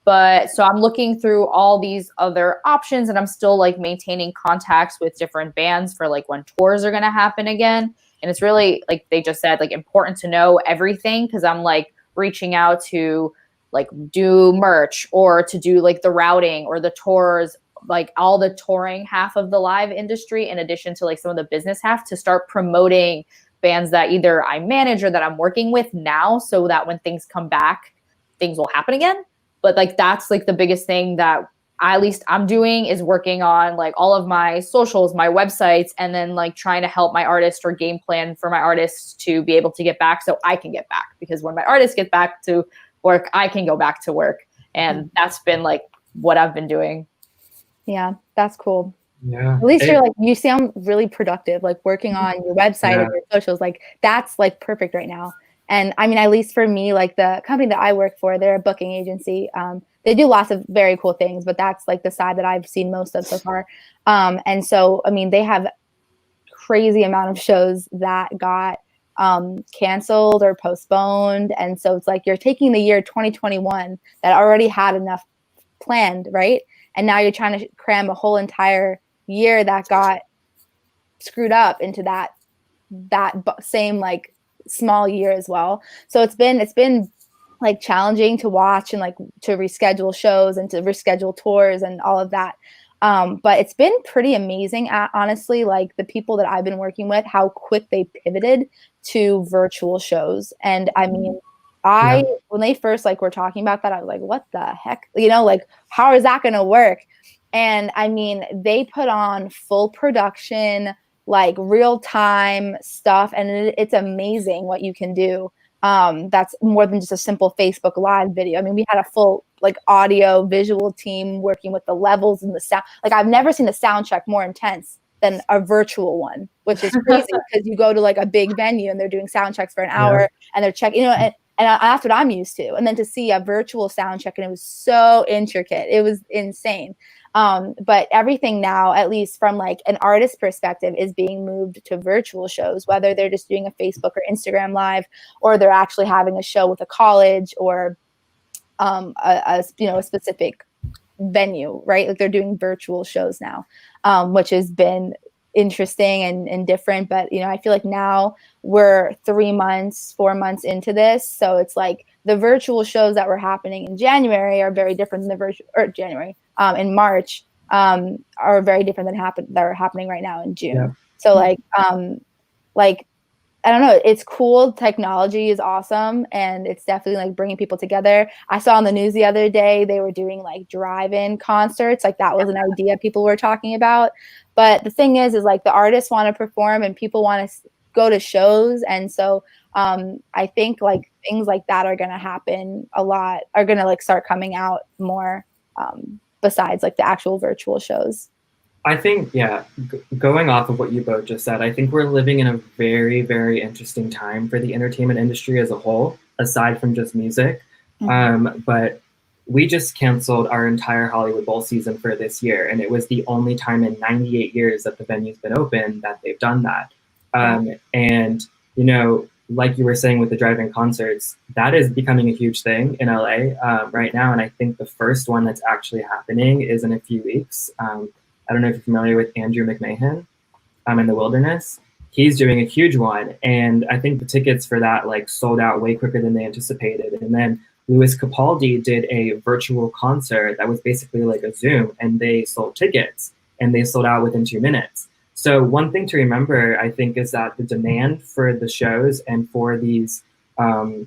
[SPEAKER 3] So I'm looking through all these other options, and I'm still like maintaining contacts with different bands for like when tours are going to happen again. And it's really, like they just said, like important to know everything, because I'm like reaching out to like do merch or to do like the routing or the tours, like all the touring half of the live industry, in addition to like some of the business half, to start promoting bands that either I manage or that I'm working with now, so that when things come back, things will happen again. But like that's like the biggest thing that at least I'm doing, is working on like all of my socials, my websites, and then like trying to help my artists or game plan for my artists to be able to get back so I can get back. Because when my artists get back to work, I can go back to work. And that's been like what I've been doing.
[SPEAKER 4] Yeah, that's cool.
[SPEAKER 2] Yeah.
[SPEAKER 4] At least you're like, you sound really productive, like working on your website and your socials. Like that's like perfect right now. And I mean, at least for me, like the company that I work for, they're a booking agency. They do lots of very cool things, but that's like the side that I've seen most of so far. And so, I mean, they have crazy amount of shows that got canceled or postponed. And so it's like you're taking the year 2021 that already had enough planned, right? And now you're trying to cram a whole entire year that got screwed up into that same like small year as well. So it's been like challenging to watch and like to reschedule shows and to reschedule tours and all of that. But it's been pretty amazing, honestly, like the people that I've been working with, how quick they pivoted to virtual shows. And I mean, When they first like were talking about that, I was like, what the heck? You know, like, how is that going to work? And I mean, they put on full production, like real time stuff. And it's amazing what you can do. That's more than just a simple Facebook Live video. I mean, we had a full like audio visual team working with the levels and the sound. Like, I've never seen a sound check more intense than a virtual one, which is crazy because you go to like a big venue and they're doing sound checks for an hour and they're checking, you know, and that's what I'm used to. And then to see a virtual sound check, and it was so intricate. It was insane. But everything now, at least from like an artist perspective, is being moved to virtual shows, whether they're just doing a Facebook or Instagram Live, or they're actually having a show with a college or a specific venue, right? Like, they're doing virtual shows now, which has been interesting and different. But I feel like now we're 4 months into this, so it's like the virtual shows that were happening in January are very different than the virtual, or January in March are very different that are happening right now in June. So like I don't know, it's cool. Technology is awesome, and it's definitely like bringing people together. I saw on the news the other day they were doing like drive-in concerts. Like, that was an idea people were talking about. But the thing is like the artists want to perform and people want to go to shows, and so I think like things like that are going to happen a lot, are going to like start coming out more besides like the actual virtual shows.
[SPEAKER 2] I think, going off of what you both just said, I think we're living in a very, very interesting time for the entertainment industry as a whole, aside from just music. But we just canceled our entire Hollywood Bowl season for this year, and it was the only time in 98 years that the venue's been open that they've done that. And, like you were saying with the drive-in concerts, that is becoming a huge thing in LA right now. And I think the first one that's actually happening is in a few weeks. I don't know if you're familiar with Andrew McMahon in the Wilderness. He's doing a huge one. And I think the tickets for that like sold out way quicker than they anticipated. And then Louis Capaldi did a virtual concert that was basically like a Zoom, and they sold tickets and they sold out within 2 minutes. So one thing to remember, I think, is that the demand for the shows and for these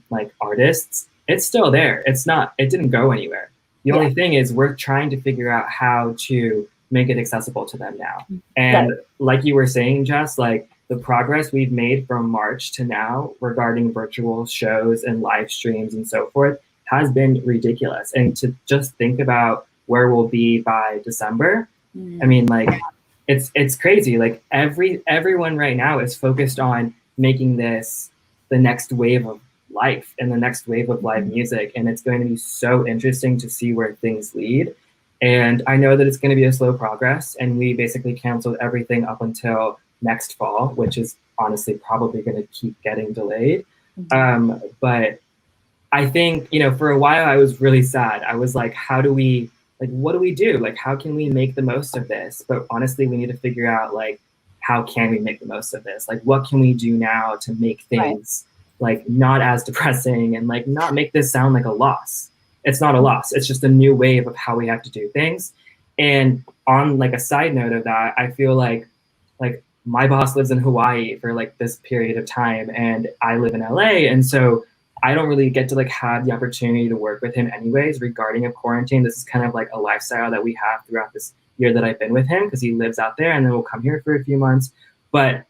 [SPEAKER 2] like artists, it's still there. It didn't go anywhere. The only thing is we're trying to figure out how to make it accessible to them now. And like you were saying, Jess, like the progress we've made from March to now regarding virtual shows and live streams and so forth has been ridiculous. And to just think about where we'll be by December, I mean, like it's crazy. Like everyone right now is focused on making this the next wave of life and the next wave of live music. And it's going to be so interesting to see where things lead. And I know that it's going to be a slow progress, and we basically canceled everything up until next fall, which is honestly probably going to keep getting delayed. But I think, for a while I was really sad. I was like, what do we do? Like, how can we make the most of this? But honestly, we need to figure out like, how can we make the most of this? Like, what can we do now to make things like not as depressing and like not make this sound like a loss? It's not a loss. It's just a new wave of how we have to do things. And on like a side note of that, I feel like my boss lives in Hawaii for like this period of time, and I live in LA. And so I don't really get to like have the opportunity to work with him anyways regarding a quarantine. This is kind of like a lifestyle that we have throughout this year that I've been with him, because he lives out there and then we'll come here for a few months. But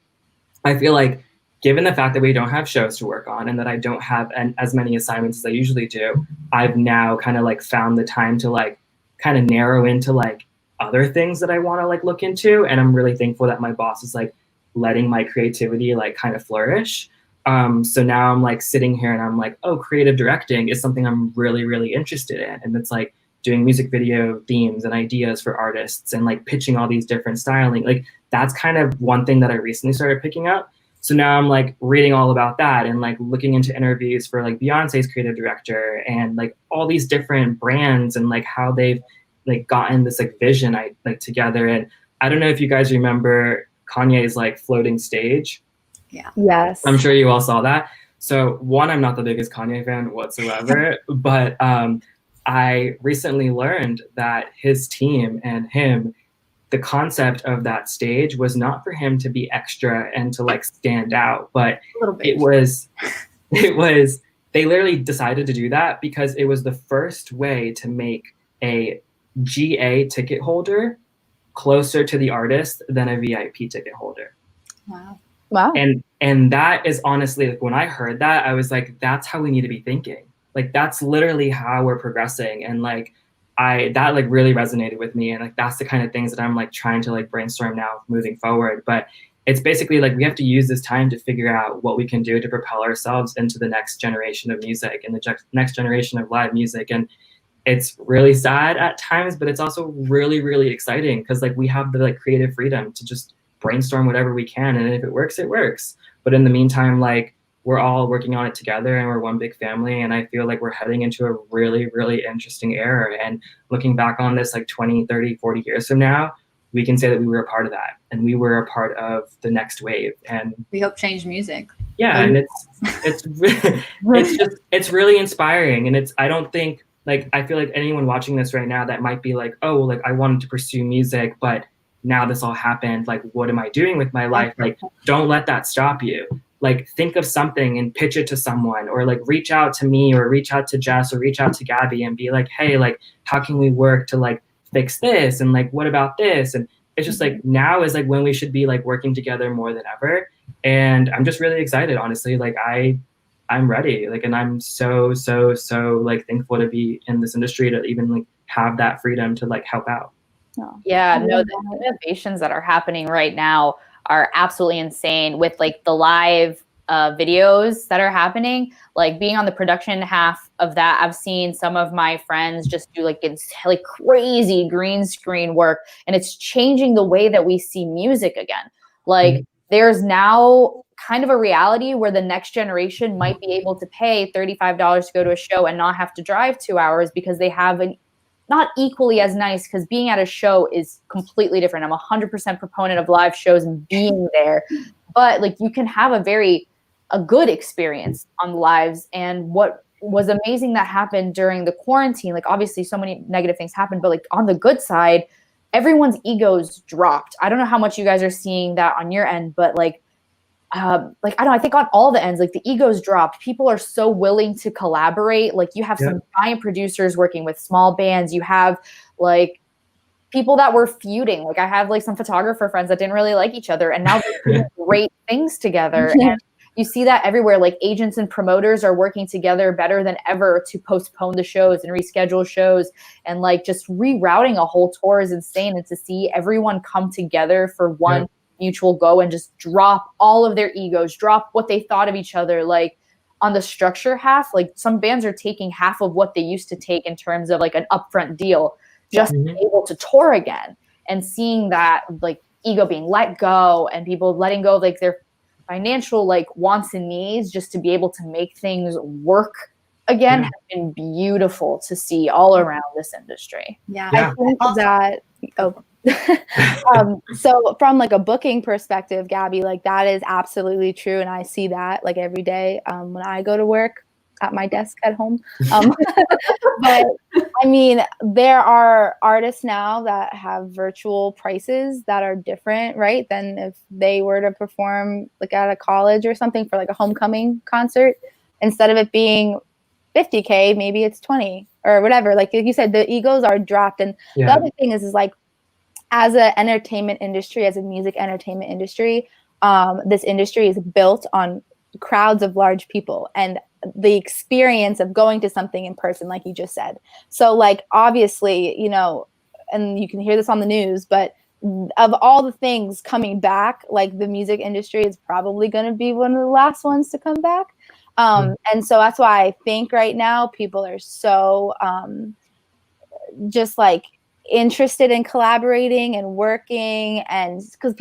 [SPEAKER 2] I feel like, given the fact that we don't have shows to work on and that I don't have as many assignments as I usually do, I've now kind of like found the time to like kind of narrow into like other things that I want to like look into. And I'm really thankful that my boss is like letting my creativity like kind of flourish. So now I'm like sitting here and I'm like, oh, creative directing is something I'm really, really interested in. And it's like doing music video themes and ideas for artists and like pitching all these different styling. Like, that's kind of one thing that I recently started picking up. So now I'm like reading all about that and like looking into interviews for like Beyonce's creative director and like all these different brands and like how they've like gotten this like vision like together. And I don't know if you guys remember Kanye's like floating stage.
[SPEAKER 1] Yeah.
[SPEAKER 4] Yes.
[SPEAKER 2] I'm sure you all saw that. So one, I'm not the biggest Kanye fan whatsoever, but I recently learned that his team and him, the concept of that stage was not for him to be extra and to like stand out, but it was they literally decided to do that because it was the first way to make a GA ticket holder closer to the artist than a VIP ticket holder.
[SPEAKER 1] Wow.
[SPEAKER 4] Wow.
[SPEAKER 2] And that is honestly, like, when I heard that, I was like, that's how we need to be thinking. Like, that's literally how we're progressing. And like, that like really resonated with me. And like, that's the kind of things that I'm like trying to like brainstorm now moving forward. But it's basically like, we have to use this time to figure out what we can do to propel ourselves into the next generation of music and the next generation of live music. And it's really sad at times, but it's also really, really exciting because like we have the like creative freedom to just brainstorm whatever we can. And if it works, it works. But in the meantime, like, we're all working on it together and we're one big family. And I feel like we're heading into a really, really interesting era. And looking back on this like 20, 30, 40 years from now, we can say that we were a part of that and we were a part of the next wave. And
[SPEAKER 1] we hope change music.
[SPEAKER 2] Yeah. And it's really inspiring. And I don't think, like, I feel like anyone watching this right now that might be like, oh, like, I wanted to pursue music, but now this all happened. Like, what am I doing with my life? Like, don't let that stop you. Like, think of something and pitch it to someone, or like reach out to me or reach out to Jess or reach out to Gabby and be like, hey, like, how can we work to like fix this? And like, what about this? And it's just like, now is like when we should be like working together more than ever. And I'm just really excited, honestly. Like, I'm ready. Like, and I'm so like thankful to be in this industry, to even like have that freedom to like help out.
[SPEAKER 3] Yeah, no, the innovations that are happening right now are absolutely insane with like the live videos that are happening. Like, being on the production half of that, I've seen some of my friends just do like crazy green screen work, and it's changing the way that we see music again. Like, there's now kind of a reality where the next generation might be able to pay $35 to go to a show and not have to drive 2 hours because they have not equally as nice, because being at a show is completely different. I'm 100% proponent of live shows and being there, but like, you can have a good experience on lives. And what was amazing that happened during the quarantine, like, obviously so many negative things happened, but like, on the good side, everyone's egos dropped. I don't know how much you guys are seeing that on your end, but like, I think on all the ends, like, the egos dropped. People are so willing to collaborate. Like, you have some giant producers working with small bands. You have like people that were feuding. Like, I have like some photographer friends that didn't really like each other, and now they're doing great things together. And you see that everywhere. Like, agents and promoters are working together better than ever to postpone the shows and reschedule shows, and like, just rerouting a whole tour is insane. And to see everyone come together for one mutual go and just drop all of their egos, drop what they thought of each other. Like, on the structure half, like, some bands are taking half of what they used to take in terms of like an upfront deal just to be able to tour again. And seeing that like ego being let go and people letting go of like their financial like wants and needs just to be able to make things work again has been beautiful to see all around this industry.
[SPEAKER 4] I think that so from like a booking perspective, Gabby, like, that is absolutely true, and I see that like every day when I go to work at my desk at home. But I mean, there are artists now that have virtual prices that are different, right, than if they were to perform like at a college or something for like a homecoming concert. Instead of it being $50K, maybe it's 20 or whatever. Like you said, the egos are dropped. And the other thing is like, as an entertainment industry, as a music entertainment industry, this industry is built on crowds of large people and the experience of going to something in person, like you just said. So like, obviously, you know, and you can hear this on the news, but of all the things coming back, like, the music industry is probably going to be one of the last ones to come back. And so that's why I think right now people are so just like interested in collaborating and working, and because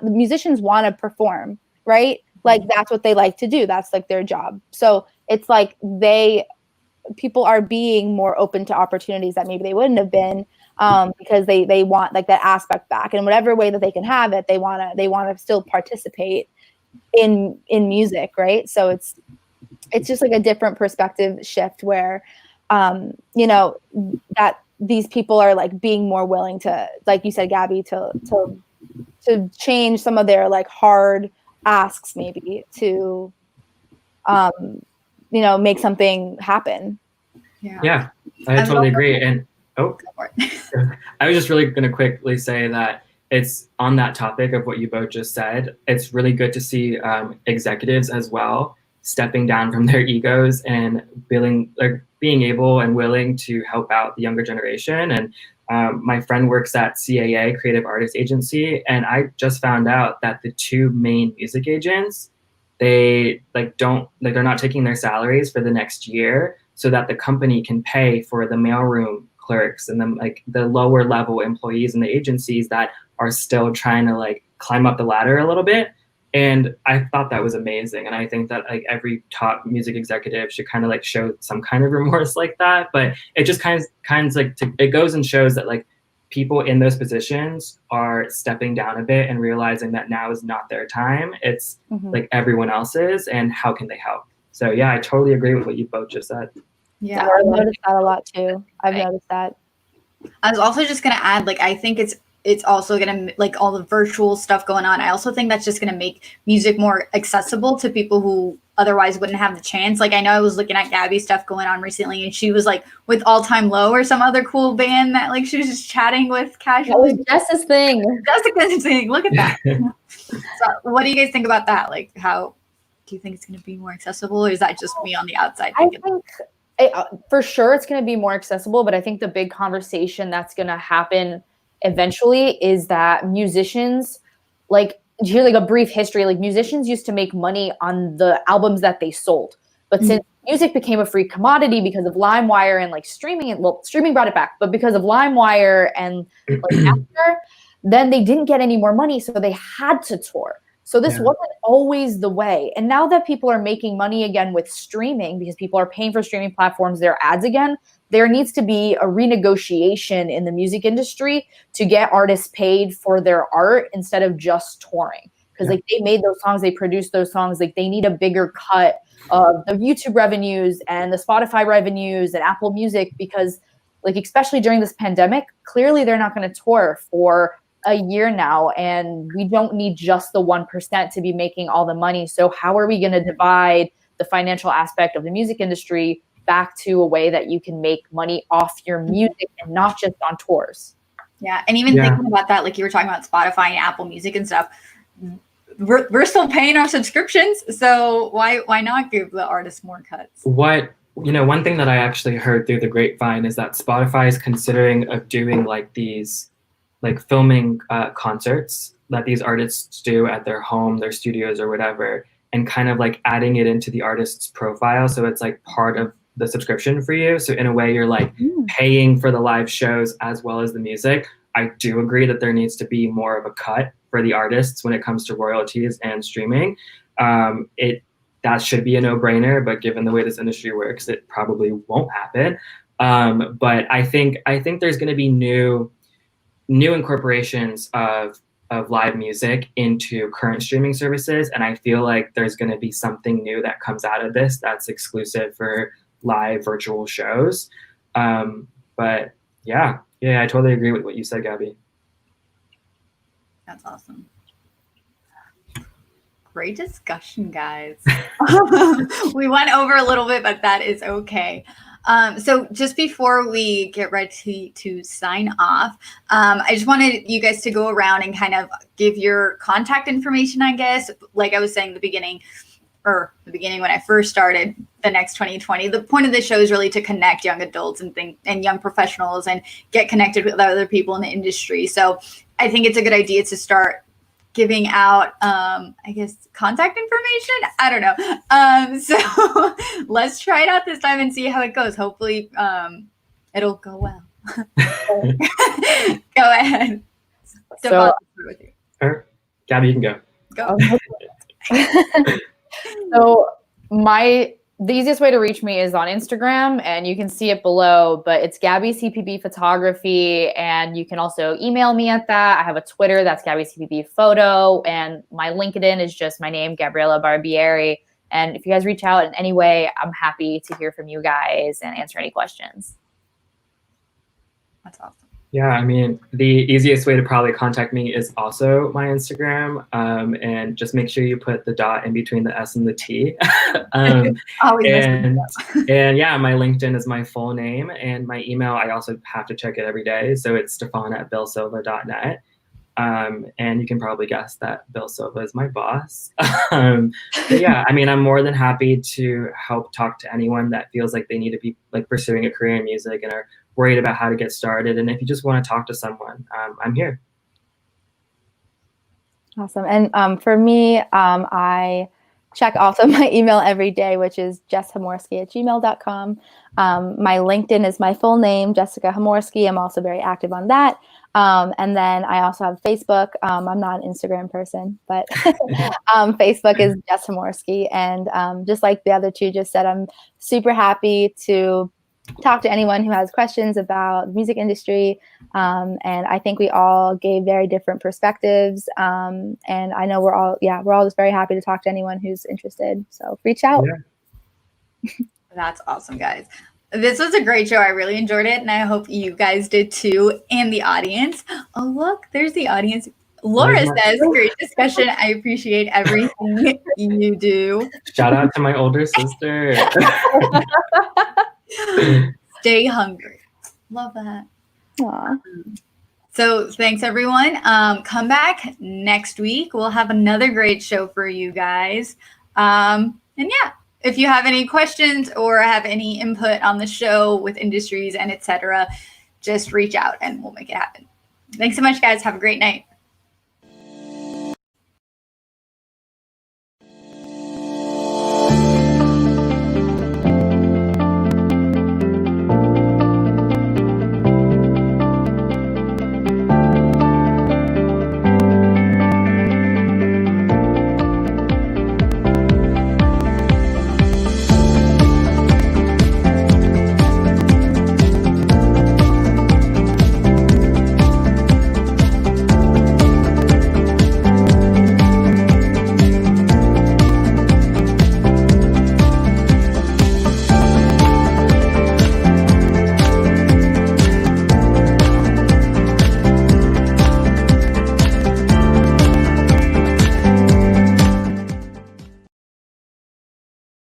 [SPEAKER 4] musicians want to perform, right? Like, that's what they like to do. That's like their job. So it's like people are being more open to opportunities that maybe they wouldn't have been, because they want like that aspect back, and whatever way that they can have it, they want to still participate in music, right? So it's just like a different perspective shift where, you know, that these people are like being more willing to, like you said, Gabby, to change some of their like hard asks maybe to make something happen.
[SPEAKER 2] Yeah, I totally agree. And I was just really going to quickly say that it's on that topic of what you both just said. It's really good to see executives as well stepping down from their egos and being able and willing to help out the younger generation. And my friend works at CAA, Creative Artists Agency, and I just found out that the two main music agents, they're not taking their salaries for the next year so that the company can pay for the mailroom clerks and the lower level employees in the agencies that are still trying to climb up the ladder a little bit. And I thought that was amazing. And I think that every top music executive should kind of show some kind of remorse like that. But it just it goes and shows that people in those positions are stepping down a bit and realizing that now is not their time. It's everyone else's, and how can they help? So yeah, I totally agree with what you both just said.
[SPEAKER 4] Yeah, I've noticed that a lot too. I've noticed that.
[SPEAKER 1] I was also just going to add, I think it's also going to, all the virtual stuff going on. I also think that's just going to make music more accessible to people who otherwise wouldn't have the chance. I know I was looking at Gabby's stuff going on recently, and she was with All Time Low or some other cool band that she was just chatting with casually.
[SPEAKER 3] That was Jess's thing.
[SPEAKER 1] Jessica's thing. Look at that. So what do you guys think about that? How do you think it's going to be more accessible, or is that just me on the outside thinking?
[SPEAKER 3] I think for sure it's going to be more accessible, but I think the big conversation that's going to happen eventually is that musicians, here's a brief history, musicians used to make money on the albums that they sold. But since music became a free commodity because of LimeWire and streaming, streaming brought it back, but because of LimeWire and Napster, then they didn't get any more money, so they had to tour. So this wasn't always the way. And now that people are making money again with streaming, because people are paying for streaming platforms, their ads again, there needs to be a renegotiation in the music industry to get artists paid for their art instead of just touring. Because they made those songs, they produced those songs, they need a bigger cut of the YouTube revenues and the Spotify revenues and Apple Music, because especially during this pandemic, clearly they're not going to tour for a year now, and we don't need just the 1% to be making all the money. So how are we going to divide the financial aspect of the music industry back to a way that you can make money off your music and not just on tours?
[SPEAKER 1] Yeah, and even thinking about that, you were talking about Spotify and Apple Music and stuff, we're still paying our subscriptions, so why not give the artists more cuts?
[SPEAKER 2] One thing that I actually heard through the grapevine is that Spotify is considering of doing these filming concerts that these artists do at their home, their studios or whatever, and kind of adding it into the artist's profile. So it's part of the subscription for you. So in a way you're paying for the live shows as well as the music. I do agree that there needs to be more of a cut for the artists when it comes to royalties and streaming. That should be a no-brainer, but given the way this industry works, it probably won't happen. But I think there's going to be new incorporations of live music into current streaming services. And I feel like there's going to be something new that comes out of this that's exclusive for live virtual shows. But yeah, I totally agree with what you said, Gabby.
[SPEAKER 1] That's awesome. Great discussion, guys. We went over a little bit, but that is okay. So just before we get ready to sign off, I just wanted you guys to go around and kind of give your contact information, I guess. Like I was saying at the beginning when I first started the Next 2020, the point of the show is really to connect young adults and young professionals and get connected with other people in the industry. So I think it's a good idea to start giving out, I guess, contact information. I don't know. So let's try it out this time and see how it goes. Hopefully it'll go well. Go ahead.
[SPEAKER 3] So,
[SPEAKER 2] Gabby, you can go.
[SPEAKER 1] Go.
[SPEAKER 3] So the easiest way to reach me is on Instagram, and you can see it below, but it's Gabby CPB Photography, and you can also email me at that. I have a Twitter, that's Gabby CPB Photo, and my LinkedIn is just my name, Gabriela Barbieri. And if you guys reach out in any way, I'm happy to hear from you guys and answer any questions.
[SPEAKER 1] That's awesome.
[SPEAKER 2] Yeah, I mean, the easiest way to probably contact me is also my Instagram, and just make sure you put the dot in between the S and the T. um,
[SPEAKER 1] Always
[SPEAKER 2] and and yeah, my LinkedIn is my full name, and my email, I also have to check it every day, so it's stefan@billsilva.net. And you can probably guess that Bill Silva is my boss. But yeah, I mean, I'm more than happy to help talk to anyone that feels like they need to be like pursuing a career in music and are worried about how to get started. And if you just want to talk to someone, I'm here.
[SPEAKER 4] Awesome. And for me, I check also my email every day, which is jesshamorsky@gmail.com. My LinkedIn is my full name, Jessica Hamorsky. I'm also very active on that. And then I also have Facebook. I'm not an Instagram person, but Facebook is Jess Hamorsky. And just like the other two just said, I'm super happy to talk to anyone who has questions about the music industry. And I think we all gave very different perspectives. And I know we're all just very happy to talk to anyone who's interested. So reach out.
[SPEAKER 2] Yeah.
[SPEAKER 1] That's awesome, guys. This was a great show. I really enjoyed it, and I hope you guys did too, and the audience. Oh, look, there's the audience. Laura says, great discussion. I appreciate everything you do.
[SPEAKER 2] Shout out to my older sister.
[SPEAKER 1] Stay hungry. Love that.
[SPEAKER 4] Aww.
[SPEAKER 1] So thanks, everyone. Come back next week. We'll have another great show for you guys. And yeah, if you have any questions or have any input on the show with industries and etc., just reach out and we'll make it happen. Thanks so much, guys. Have a great night.